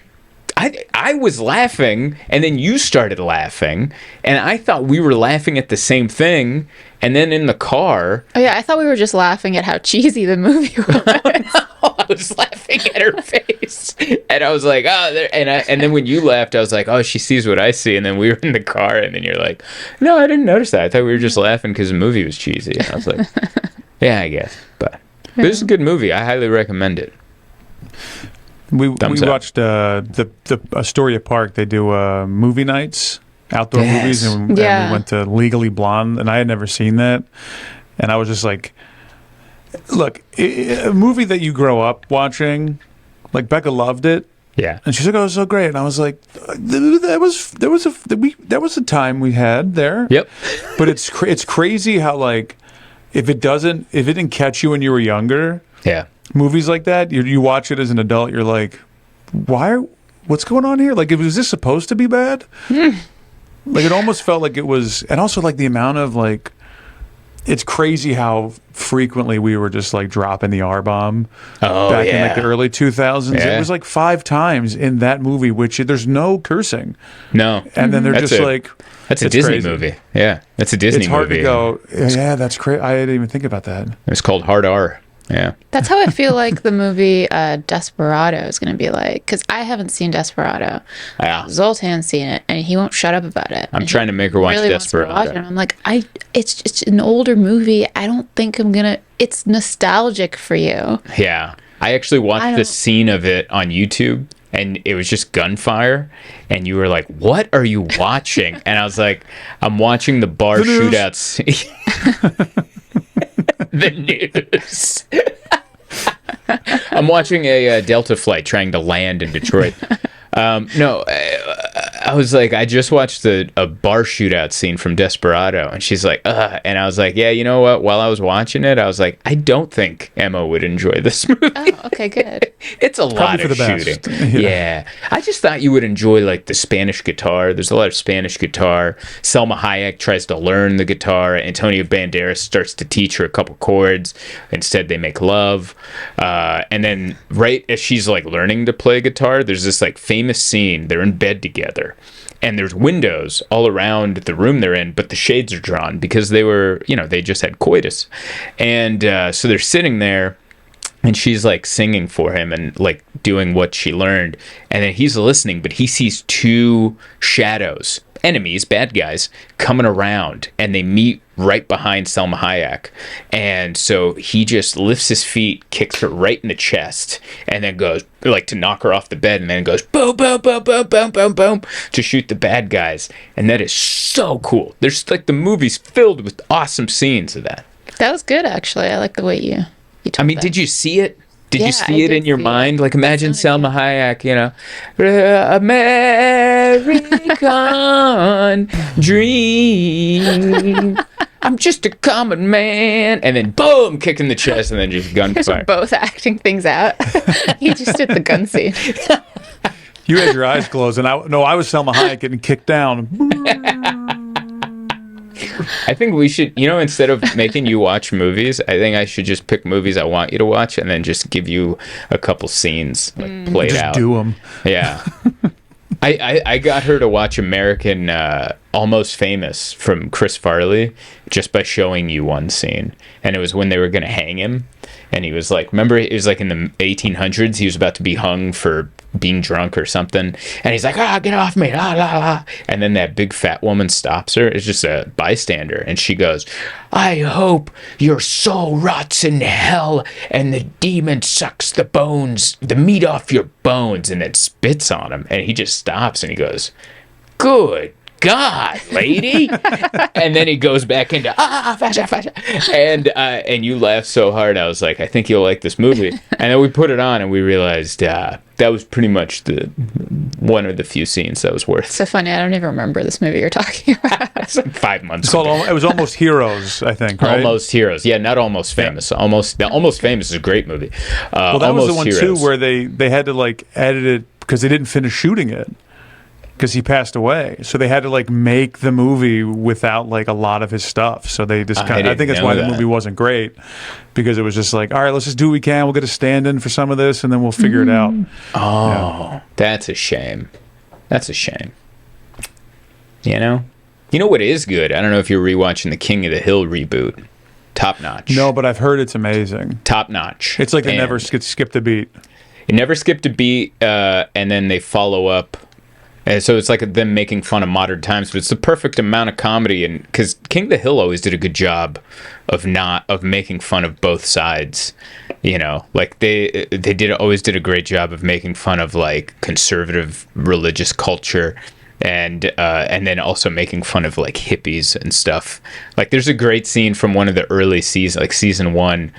I was laughing, and then you started laughing, and I thought we were laughing at the same thing, and then in the car... Oh, yeah, I thought we were just laughing at how cheesy the movie was. I was laughing at her face, and I was like, oh, and then when you laughed, I was like, oh, she sees what I see, and then we were in the car, and then you're like, no, I didn't notice that. I thought we were just laughing because the movie was cheesy. And I was like, yeah, I guess, but this is a good movie. I highly recommend it. We watched Astoria Park. They do movie nights, outdoor movies, and we went to Legally Blonde, and I had never seen that. And I was just like, look, a movie that you grow up watching, like Becca loved it. Yeah. And she's like, oh, it was so great. And I was like, that was a time we had there. Yep. But it's crazy how, like, if it didn't catch you when you were younger. Yeah. Movies like that, you watch it as an adult, you're like, what's going on here? Like, was this supposed to be bad? Like, it almost felt like it was, and also, like, the amount of, like, it's crazy how frequently we were just, like, dropping the R-bomb back in, like, the early 2000s. Yeah. It was, like, 5 times in that movie, which there's no cursing. No. And then they're That's just, that's a Disney crazy. movie. Yeah, that's a Disney movie. It's hard to go, yeah, that's crazy. I didn't even think about that. It's called Hard R. Yeah. That's how I feel like the movie Desperado is going to be like, because I haven't seen Desperado. Yeah. Zoltan's seen it, and he won't shut up about it. I'm trying to make her watch Desperado. Watch it. I'm like, it's an older movie. I don't think I'm going to, it's nostalgic for you. Yeah. I actually watched the scene of it on YouTube, and it was just gunfire, and you were like, what are you watching? And I was like, I'm watching the bar shootouts. The news. I'm watching a Delta flight trying to land in Detroit. No, I was like, I just watched a bar shootout scene from Desperado, and she's like, ugh. And I was like, yeah, you know what? While I was watching it, I was like, I don't think Emma would enjoy this movie. Oh, okay, good. It's a lot of shooting. Yeah. I just thought you would enjoy, like, the Spanish guitar. There's a lot of Spanish guitar. Selma Hayek tries to learn the guitar. Antonio Banderas starts to teach her a couple chords. Instead, they make love. And then right as she's, like, learning to play guitar, there's this, like, famous scene. They're in bed together. And there's windows all around the room they're in, but the shades are drawn because they were, they just had coitus. And so they're sitting there, and she's, like, singing for him and, like, doing what she learned. And then he's listening, but he sees 2 shadows, enemies, bad guys, coming around, and they meet right behind Selma Hayek. And so he just lifts his feet, kicks her right in the chest, and then goes, like, to knock her off the bed, and then goes boom, boom, boom, boom, boom, boom, boom, to shoot the bad guys. And that is so cool. There's, like, the movie's filled with awesome scenes of that. That was good, actually. I like the way you told that. Did you see it? Did you see I it in your mind? Like, imagine Selma Hayek, American dream. I'm just a common man. And then, boom, kick in the chest, and then just gunfire. We're both acting things out. He just did the gun scene. You had your eyes closed, and I was Selma Hayek getting kicked down. I think we should, instead of making you watch movies, I think I should just pick movies I want you to watch and then just give you a couple scenes, like, played just out. Do them. Yeah. I got her to watch American Almost Famous from Chris Farley just by showing you one scene. And it was when they were going to hang him. And he was like, remember, it was like in the 1800s, he was about to be hung for being drunk or something. And he's like, get off me, la, la, la. And then that big fat woman stops her. It's just a bystander. And she goes, I hope your soul rots in hell and the demon sucks the meat off your bones, and then spits on him. And he just stops and he goes, good God, lady. And then he goes back into fashion. And you laughed so hard. I was like, I think you'll like this movie. And then we put it on and we realized that was pretty much one of the few scenes that was worth. So funny. I don't even remember this movie you're talking about. It's like 5 months ago. It was Almost Heroes, I think, right? Almost Heroes. Yeah, not Almost Famous. Yeah. Almost Famous is a great movie. Well, that was the one, Heroes. too, where they had to, like, edit it because they didn't finish shooting it because he passed away. So they had to, like, make the movie without, like, a lot of his stuff. So they just I think that's why the movie wasn't great, because it was just like, all right, let's just do what we can. We'll get a stand-in for some of this, and then we'll figure it out. Oh, that's a shame. That's a shame. You know what is good? I don't know if you're rewatching the King of the Hill reboot. Top notch. No, but I've heard it's amazing. Top notch. It's like they never skipped a beat. It never skipped a beat, and then they follow up. And so it's like them making fun of modern times, but it's the perfect amount of comedy. And because King of the Hill always did a good job of making fun of both sides. Like they always did a great job of making fun of like conservative religious culture. And then also making fun of like hippies and stuff. Like there's a great scene from one of the early seasons, like season 1.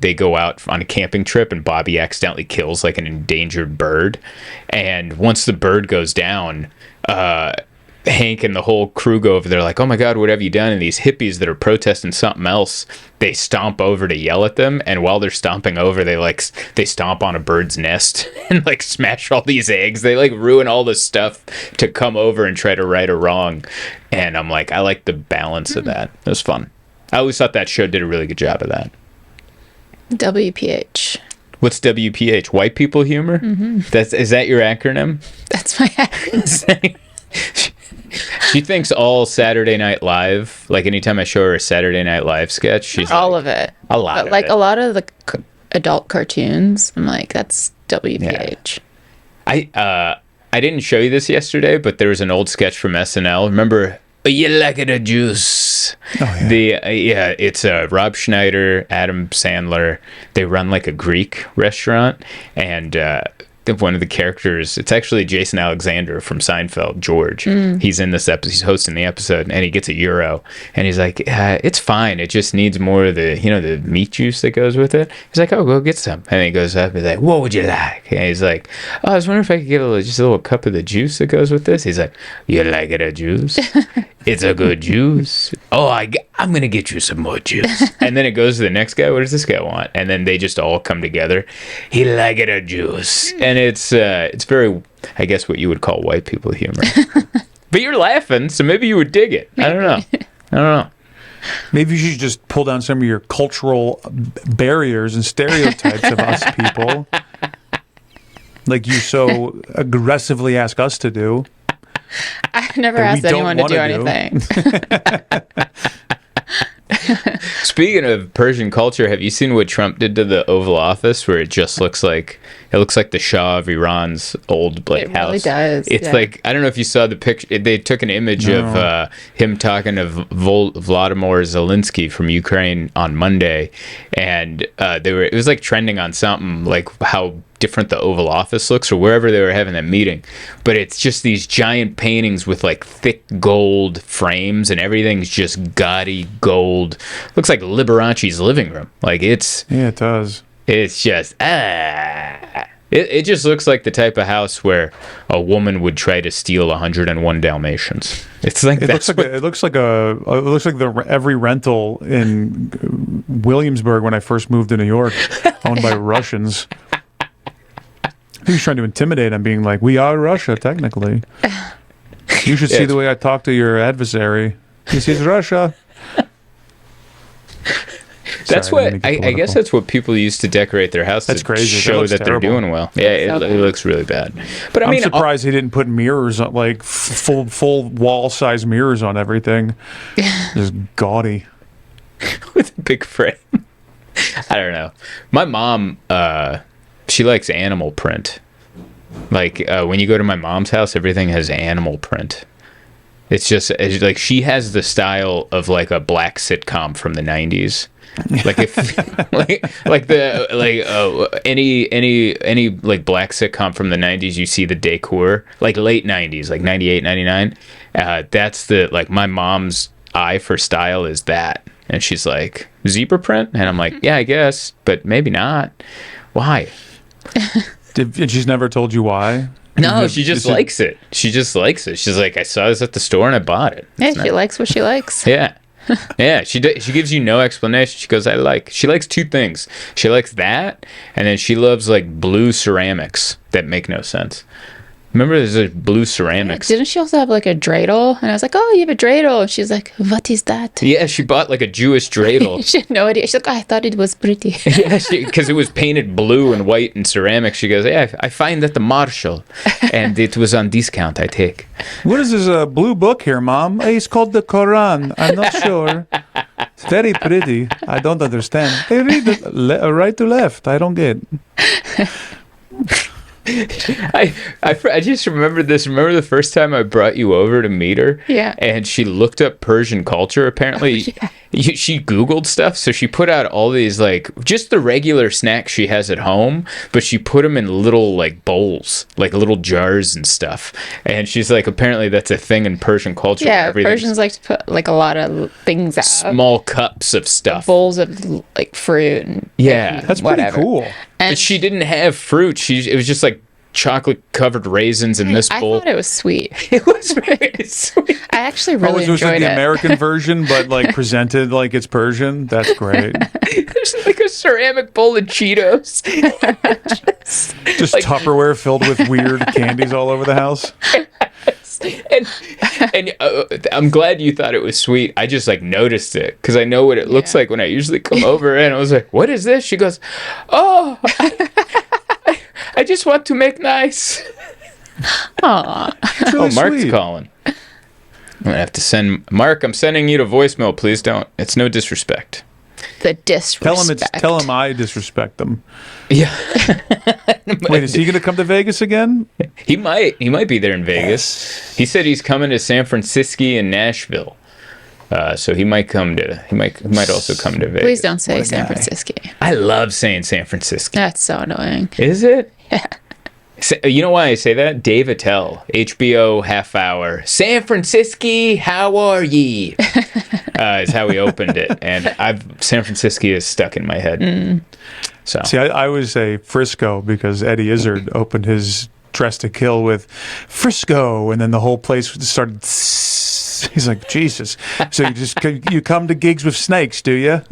They go out on a camping trip and Bobby accidentally kills like an endangered bird. And once the bird goes down, Hank and the whole crew go over there like, oh my God, what have you done? And these hippies that are protesting something else, they stomp over to yell at them. And while they're stomping over, they stomp on a bird's nest and like smash all these eggs. They like ruin all this stuff to come over and try to right a wrong. And I'm like, I like the balance of that. It was fun. I always thought that show did a really good job of that. WPH. What's WPH? White people humor? Mm-hmm. Is that your acronym? That's my acronym. She thinks all Saturday Night Live, like anytime I show her a Saturday Night Live sketch, she's all like, of it. A lot but of like it. a lot of the adult cartoons, I'm like, that's WPH. Yeah. I didn't show you this yesterday, but there was an old sketch from SNL. Remember, you like it a juice? Oh, yeah. It's Rob Schneider, Adam Sandler. They run like a Greek restaurant, and one of the characters, it's actually Jason Alexander from Seinfeld, George. He's in this episode, he's hosting the episode, and he gets a euro, and he's like, it's fine, it just needs more of the the meat juice that goes with it. He's like, oh, go get some. And he goes up and he's like, what would you like? And he's like, oh, I was wondering if I could get just a little cup of the juice that goes with this. He's like, you like it a juice? It's a good juice. Oh, I'm gonna get you some more juice. And then it goes to the next guy. What does this guy want? And then they just all come together. He like it a juice. And it's very, I guess, what you would call white people humor. But you're laughing, so maybe you would dig it. I don't know. Maybe you should just pull down some of your cultural barriers and stereotypes of us people, like you so aggressively ask us to do. I never asked anyone to do anything. Speaking of Persian culture, have you seen what Trump did to the Oval Office, where it just looks like the Shah of Iran's old house? It really does. It's like, I don't know if you saw the picture. They took an image of him talking to Volodymyr Zelensky from Ukraine on Monday, and it was like trending on something like how different the Oval Office looks, or wherever they were having that meeting. But it's just these giant paintings with like thick gold frames, and everything's just gaudy gold. Looks like Liberace's living room. Like it does. It's just it just looks like the type of house where a woman would try to steal 101 Dalmatians. It's like it looks like every rental in Williamsburg when I first moved to New York, owned by Russians. I think he's trying to intimidate him, being like, we are Russia, technically. You should see the way I talk to your adversary. This is Russia. That's I guess that's what people used to decorate their house. That's crazy. Show that they're doing well. Yeah, it looks really bad. But I'm surprised he didn't put mirrors on, like full wall size mirrors on everything. Just gaudy. With a big frame. I don't know. My mom, she likes animal print. Like when you go to my mom's house, everything has animal print. It's like she has the style of like a black sitcom from the 90s. Like if any like black sitcom from the 90s, you see the decor, like late 90s, like 98, 99. That's the, like, my mom's eye for style is that. And she's like, zebra print? And I'm like, yeah, I guess, but maybe not. Why? And she's never told you why? No, she just likes it. She just likes it. She's like, I saw this at the store and I bought it. Yeah, she likes what she likes. Yeah. Yeah, she gives you no explanation. She goes, she likes two things. She likes that, and then she loves like blue ceramics that make no sense. Remember, there's a blue ceramics. Didn't she also have like a dreidel? And I was like, oh, you have a dreidel. And she's like, what is that? Yeah, she bought like a Jewish dreidel. She had no idea. She's like, oh, I thought it was pretty. Yeah, because it was painted blue and white and ceramic. She goes, yeah, I find that the Marshall, and it was on discount, I take. What is this blue book here, Mom? Hey, it's called the Quran. I'm not sure. It's very pretty. I don't understand. They read it right to left. I don't get it. I just remember this. Remember the first time I brought you over to meet her? Yeah. And she looked up Persian culture. Apparently, she Googled stuff. So she put out all these, like, just the regular snacks she has at home, but she put them in little, like, bowls, like little jars and stuff. And she's like, apparently that's a thing in Persian culture. Yeah, Persians like to put, like, a lot of things out. Small cups of stuff. Bowls of, like, fruit. And That's whatever. pretty cool. And but she didn't have fruit. It was just like chocolate covered raisins in this bowl. I thought it was sweet. It was very sweet. I actually really it was like enjoyed the it. American version, but like presented like it's Persian. That's great. There's like a ceramic bowl of Cheetos. Just like, Tupperware filled with weird candies all over the house. And I'm glad you thought it was sweet. I just like noticed it because I know what it looks like when I usually come over, and I was like, "What is this?" She goes, "Oh, I just want to make nice." Aw. Really Mark's sweet. calling. I'm gonna have to send Mark. I'm sending you to voicemail. Please don't. It's no disrespect. The disrespect. Tell him I disrespect them. Yeah. Wait, is he going to come to Vegas again? He might be there in Vegas. He said he's coming to San Francisco and Nashville. So he might also come to Vegas. Please don't say San Francisco. I love saying San Francisco. That's so annoying. Is it? Yeah. You know why I say that? Dave Attell, HBO half hour. San Francisco, how are ye? Is how we opened it, and San Francisco is stuck in my head. So See, I always say Frisco because Eddie Izzard opened his Dress to Kill with Frisco, and then the whole place started. He's like, Jesus. So you come to gigs with snakes, do you?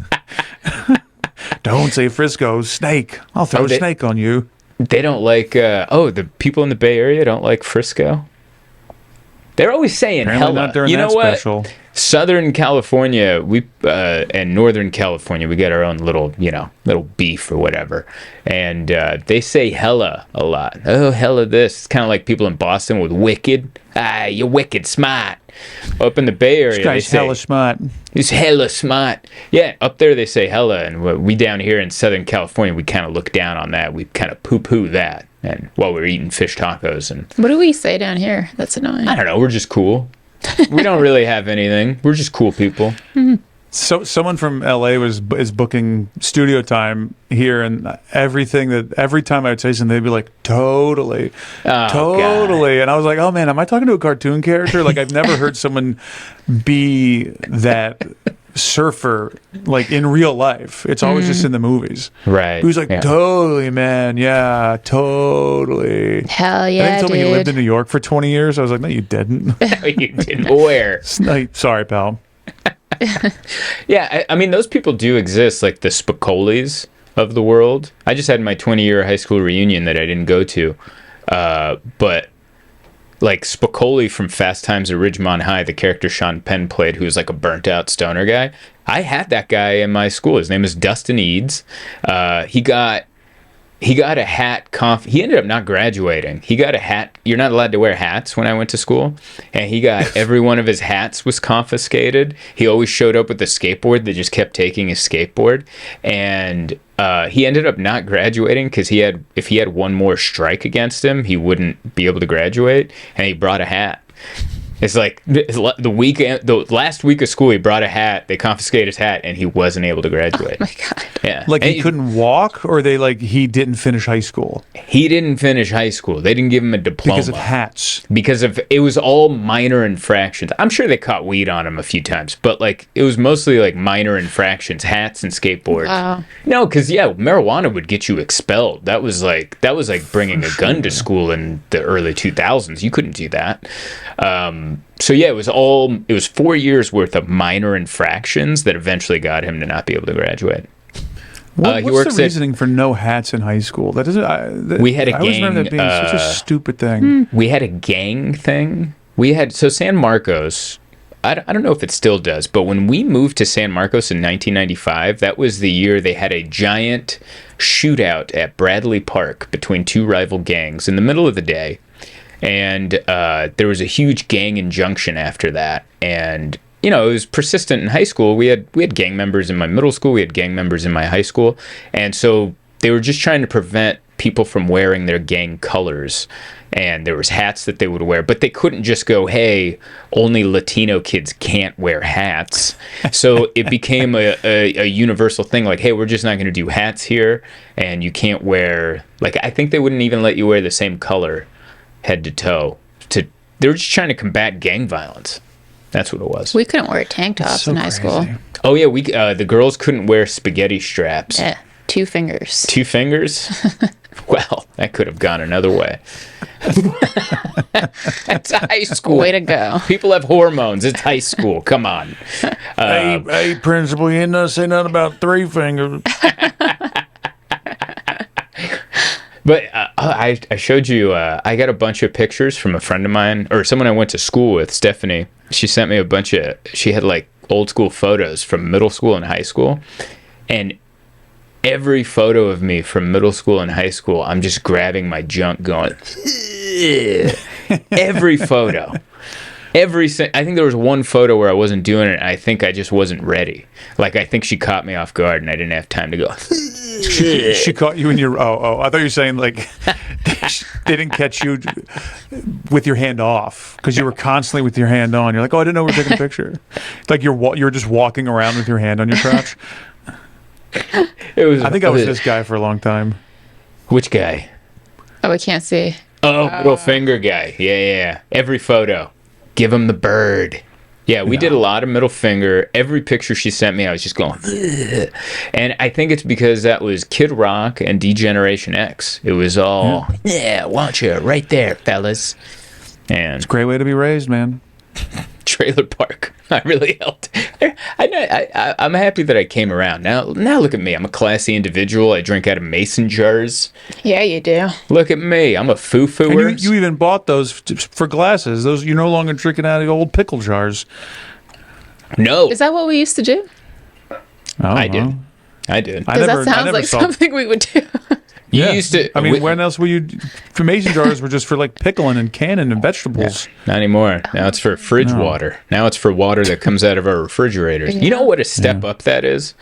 Don't say Frisco, snake. I'll throw a snake on you. They don't like. The people in the Bay Area don't like Frisco. They're always saying Apparently hella. not during You know that what? special. Southern California, and Northern California, we got our own little beef or whatever, and they say hella a lot. Oh, hella this. It's kind of like people in Boston with wicked. You're wicked smart. Up in the Bay Area, This guy's they say, hella smart. he's hella smart. Yeah, up there they say hella, and we down here in Southern California, we kind of look down on that. We kind of poo-poo that, and while we're eating fish tacos. And What do we say down here? That's annoying. I don't know, we're just cool. We don't really have anything. We're just cool people. So someone from LA is booking studio time here, and every time I would say something, they'd be like, "Totally, totally," and I was like, "Oh man, am I talking to a cartoon character?" Like I've never heard someone be that surfer like in real life. It's always just in the movies. Right. He was like, "Totally, man, yeah, totally." Hell And yeah, then he told me he dude. lived in New York for 20 years. I was like, "No, you didn't." You didn't wear. Sorry, pal. Yeah, I mean, those people do exist, like the Spicolis of the world. I just had my 20-year high school reunion that I didn't go to. But, like, Spicoli from Fast Times at Ridgemont High, the character Sean Penn played, who was like a burnt-out stoner guy, I had that guy in my school. His name is Dustin Eads. He got a hat. He ended up not graduating. He got a hat. You're not allowed to wear hats when I went to school. And he got every one of his hats was confiscated. He always showed up with a skateboard. They just kept taking his skateboard. And he ended up not graduating because if he had one more strike against him, he wouldn't be able to graduate. And he brought a hat. It's like the last week of school, he brought a hat. They confiscated his hat, and he wasn't able to graduate. Oh my God. Yeah, Like And he couldn't walk, or he didn't finish high school He didn't finish high school. They didn't give him a diploma because of hats. Because of it was all minor infractions. I'm sure they caught weed on him a few times, but like it was mostly like minor infractions, hats and skateboards. Wow. No, because marijuana would get you expelled. That was like bringing a gun to school in the early 2000s. You couldn't do that. So yeah, it was 4 years worth of minor infractions that eventually got him to not be able to graduate. What's the reasoning for no hats in high school? That doesn't. We had a I always remember that gang, being such a stupid thing. We had a gang thing. So San Marcos, I don't know if it still does, but when we moved to San Marcos in 1995, that was the year they had a giant shootout at Bradley Park between two rival gangs in the middle of the day. And there was a huge gang injunction after that. And it was persistent in high school. We had gang members in my middle school. We had gang members in my high school. And so they were just trying to prevent people from wearing their gang colors. And there was hats that they would wear. But they couldn't just go, hey, only Latino kids can't wear hats. So it became a universal thing. Like, hey, we're just not going to do hats here. And you can't wear... Like, I think they wouldn't even let you wear the same color head to toe. They were just trying to combat gang violence. That's what it was. We couldn't wear tank tops in high school. Oh yeah, the girls couldn't wear spaghetti straps. Yeah, 2 fingers. 2 fingers? Well, that could have gone another way. It's high school. Way to go. People have hormones. It's high school. Come on. Hey, principal, you ain't not say nothing about 3 fingers. But I showed you, I got a bunch of pictures from a friend of mine, or someone I went to school with, Stephanie. She sent me she had like old school photos from middle school and high school. And every photo of me from middle school and high school, I'm just grabbing my junk going, every photo. I think there was one photo where I wasn't doing it, and I think I just wasn't ready. Like, I think she caught me off guard, and I didn't have time to go. She caught you in your... Oh, I thought you were saying, like, they didn't catch you with your hand off, because you were constantly with your hand on. You're like, oh, I didn't know we were taking a picture. Like, you're just walking around with your hand on your crotch. I think I was this guy for a long time. Which guy? Oh, we can't see. Oh, middle finger guy. Yeah. Every photo. Give him the bird. Yeah, we did a lot of middle finger. Every picture she sent me, I was just going, ugh. And I think it's because that was Kid Rock and D-Generation X. It was all, yeah, want you right there, fellas. And it's a great way to be raised, man. Trailer park. I really helped. I'm happy that I came around. Now look at me. I'm a classy individual. I drink out of mason jars. Yeah, you do. Look at me. I'm a foo-fooer. And you even bought those for glasses. Those you're no longer drinking out of old pickle jars. No. Is that what we used to do? Oh, I did. Because that sounds like something we would do. You used to. I mean, when else were you? For mason jars were just for like pickling and canning and vegetables. Yeah, not anymore. Now it's for fridge water. Now it's for water that comes out of our refrigerators. Yeah. You know what a step up that is?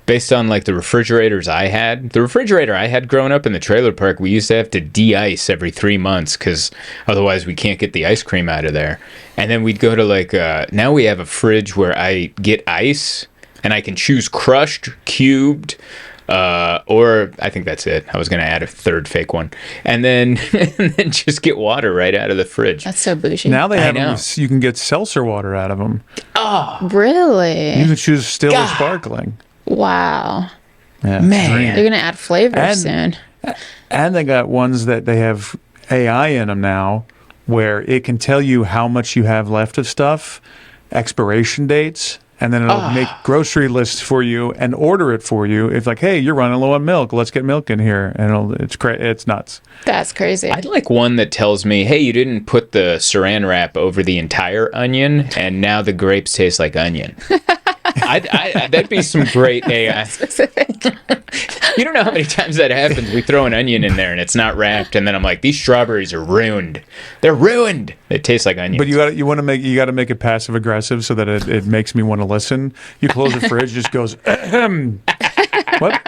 Based on like the refrigerators I had. The refrigerator I had growing up in the trailer park, we used to have to de-ice every 3 months because otherwise we can't get the ice cream out of there. And then we'd go to like, now we have a fridge where I get ice and I can choose crushed, cubed, or I think that's it. I was going to add a third fake one. And then just get water right out of the fridge. That's so bougie. Now they have them, you can get seltzer water out of them. Oh. Really? You can choose still or sparkling. Wow. Yeah, man. They're going to add flavor soon. And they got ones that they have AI in them now where it can tell you how much you have left of stuff, expiration dates, and then it'll make grocery lists for you and order it for you. It's like, hey, you're running low on milk. Let's get milk in here. And it's nuts. That's crazy. I'd like one that tells me, hey, you didn't put the saran wrap over the entire onion, and now the grapes taste like onion. That'd be some great AI. You don't know how many times that happens. We throw an onion in there and it's not wrapped, and then I'm like, these strawberries are ruined. They're ruined. They taste like onions. But you got to make it passive aggressive so that it makes me want to listen. You close the fridge, it just goes. What?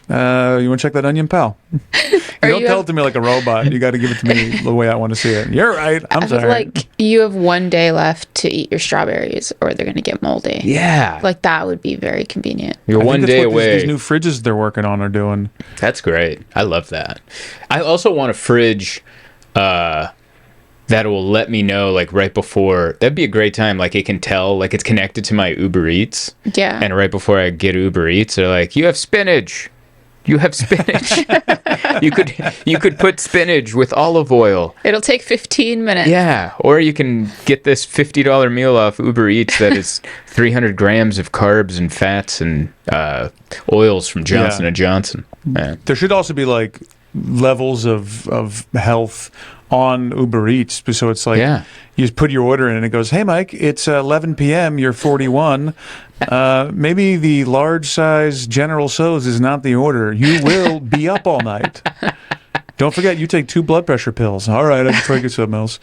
You want to check that onion, pal? You don't tell it to me like a robot. You got to give it to me the way I want to see it. You're right. I'm sorry. Like, you have one day left to eat your strawberries or they're going to get moldy. Yeah. Like, that would be very convenient. You're one day away. These new fridges they're working on are doing. That's great. I love that. I also want a fridge that will let me know, like, right before. That'd be a great time. Like, it can tell, like, it's connected to my Uber Eats. Yeah. And right before I get Uber Eats, they're like, you have spinach. You have spinach. you could put spinach with olive oil. It'll take 15 minutes. Yeah, or you can get this $50 meal off Uber Eats that is 300 grams of carbs and fats and oils from Johnson & Johnson. Man. There should also be like levels of health on Uber Eats, so it's like you just put your order in and it goes, hey Mike, it's 11 p.m. You're 41. Maybe the large size General So's is not the order. You will be up all night. Don't forget, you take 2 blood pressure pills. All right, I can try get something else.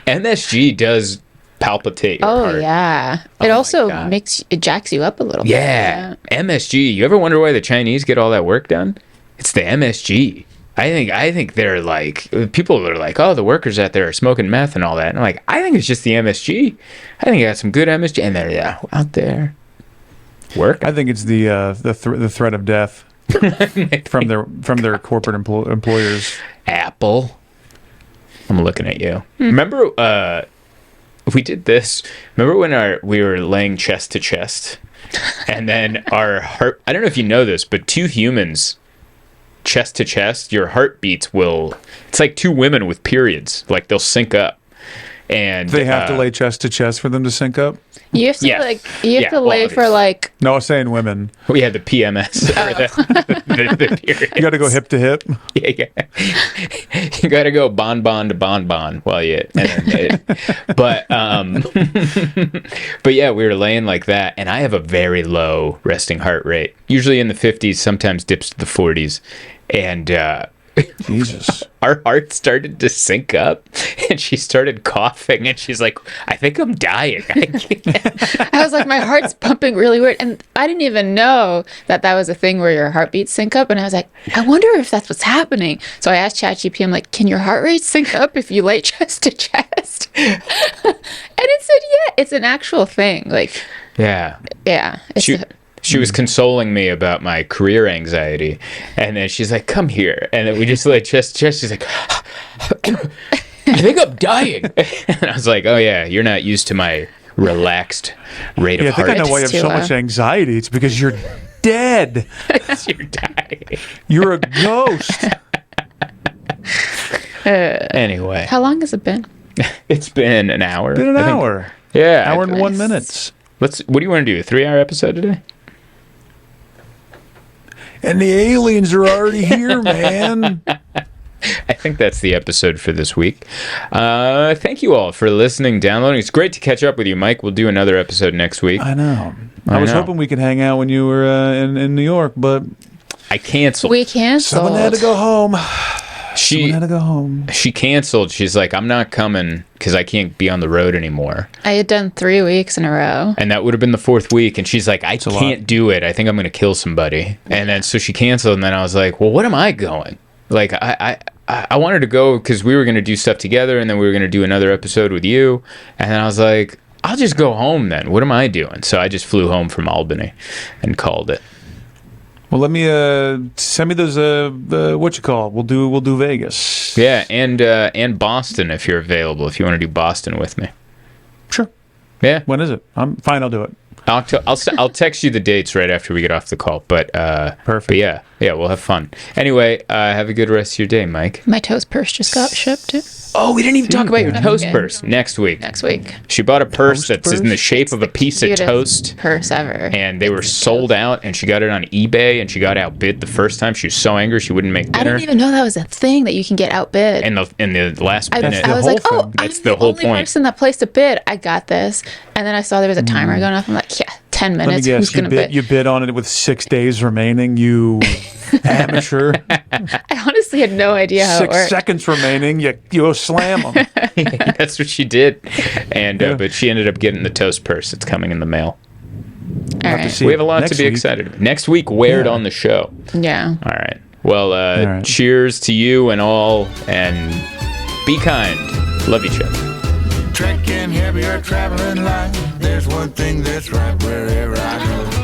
MSG does palpitate your heart. Yeah. It also it jacks you up a little bit. Yeah. MSG. You ever wonder why the Chinese get all that work done? It's the MSG. I think they're like, people are like, oh, the workers out there are smoking meth and all that. And I'm like, I think it's just the MSG. I think I got some good MSG. And they're out there work. I think it's the threat of death from their corporate employers. Apple. I'm looking at you. Remember, we did this. Remember when we were laying chest to chest, and then our heart. I don't know if you know this, but 2 humans. Chest to chest, your heartbeats it's like 2 women with periods, like they'll sync up, and they have to lay chest to chest for them to sync up. You have to lay for like. No, I was saying women. We had the PMS or the period. You got to go hip to hip. Yeah. You got to go bonbon to bonbon while you. But yeah, we were laying like that, and I have a very low resting heart rate, usually in the 50s, sometimes dips to the 40s, and. Jesus. Our heart started to sync up, and she started coughing, and she's like, I think I'm dying. I was like, my heart's pumping really weird. And I didn't even know that was a thing where your heartbeats sync up. And I was like, I wonder if that's what's happening. So I asked ChatGPT, I'm like, can your heart rate sync up if you lay chest to chest? And it said, yeah, it's an actual thing. Like, yeah. Yeah. She was consoling me about my career anxiety, and then she's like, come here. And then we just lay chest to chest. She's like, I think I'm dying. And I was like, oh, yeah, you're not used to my relaxed rate of heart. I think I know why you have so much anxiety. It's because you're dead. You're dying. You're a ghost. Anyway. How long has it been? It's been an hour. Hour. Yeah. Hour and 1 minute. What do you want to do? A 3-hour episode today? And the aliens are already here, man. I think that's the episode for this week. Thank you all for listening, downloading. It's great to catch up with you, Mike. We'll do another episode next week. I know. I was hoping we could hang out when you were in New York, but I canceled. We canceled. Someone had to go home. She canceled. She's like, I'm not coming because I can't be on the road anymore. I had done 3 weeks in a row. And that would have been the 4th week. And she's like, I can't do it. I think I'm going to kill somebody. And then so she canceled. And then I was like, well, what am I going? Like, I wanted to go because we were going to do stuff together. And then we were going to do another episode with you. And then I was like, I'll just go home then. What am I doing? So I just flew home from Albany and called it. Well, let me send me those what you call. We'll do Vegas. Yeah, and Boston if you're available. If you want to do Boston with me. Sure. Yeah. When is it? I'm fine. I'll do it. I'll text you the dates right after we get off the call. But perfect. But yeah, we'll have fun. Anyway, have a good rest of your day, Mike. My toast purse just got shipped too. Oh, we didn't even talk about your toast purse. Next week. She bought a purse that's in the shape of a piece of toast. Purse ever. And they were sold out, and she got it on eBay, and she got outbid the first time. She was so angry she wouldn't make dinner. I didn't even know that was a thing that you can get outbid. In the last minute. I was like, oh, that's I'm the whole only point. person that placed a bid. I got this. And then I saw there was a timer going off. I'm like, yeah, 10 minutes. Let me guess, who's going to bid? You bid on it with 6 days remaining, you amateur. I honestly had no idea how it worked. 6 seconds remaining, you slam them. That's what she did. And but she ended up getting the toast purse. It's coming in the mail. All have to right. see We it have a lot next to be week. excited about. Next week, wear it Yeah. on the show. Yeah. All right. Well, right. cheers to you and all, and be kind. Love each other. Trekking heavy or traveling light, there's one thing that's right wherever I go.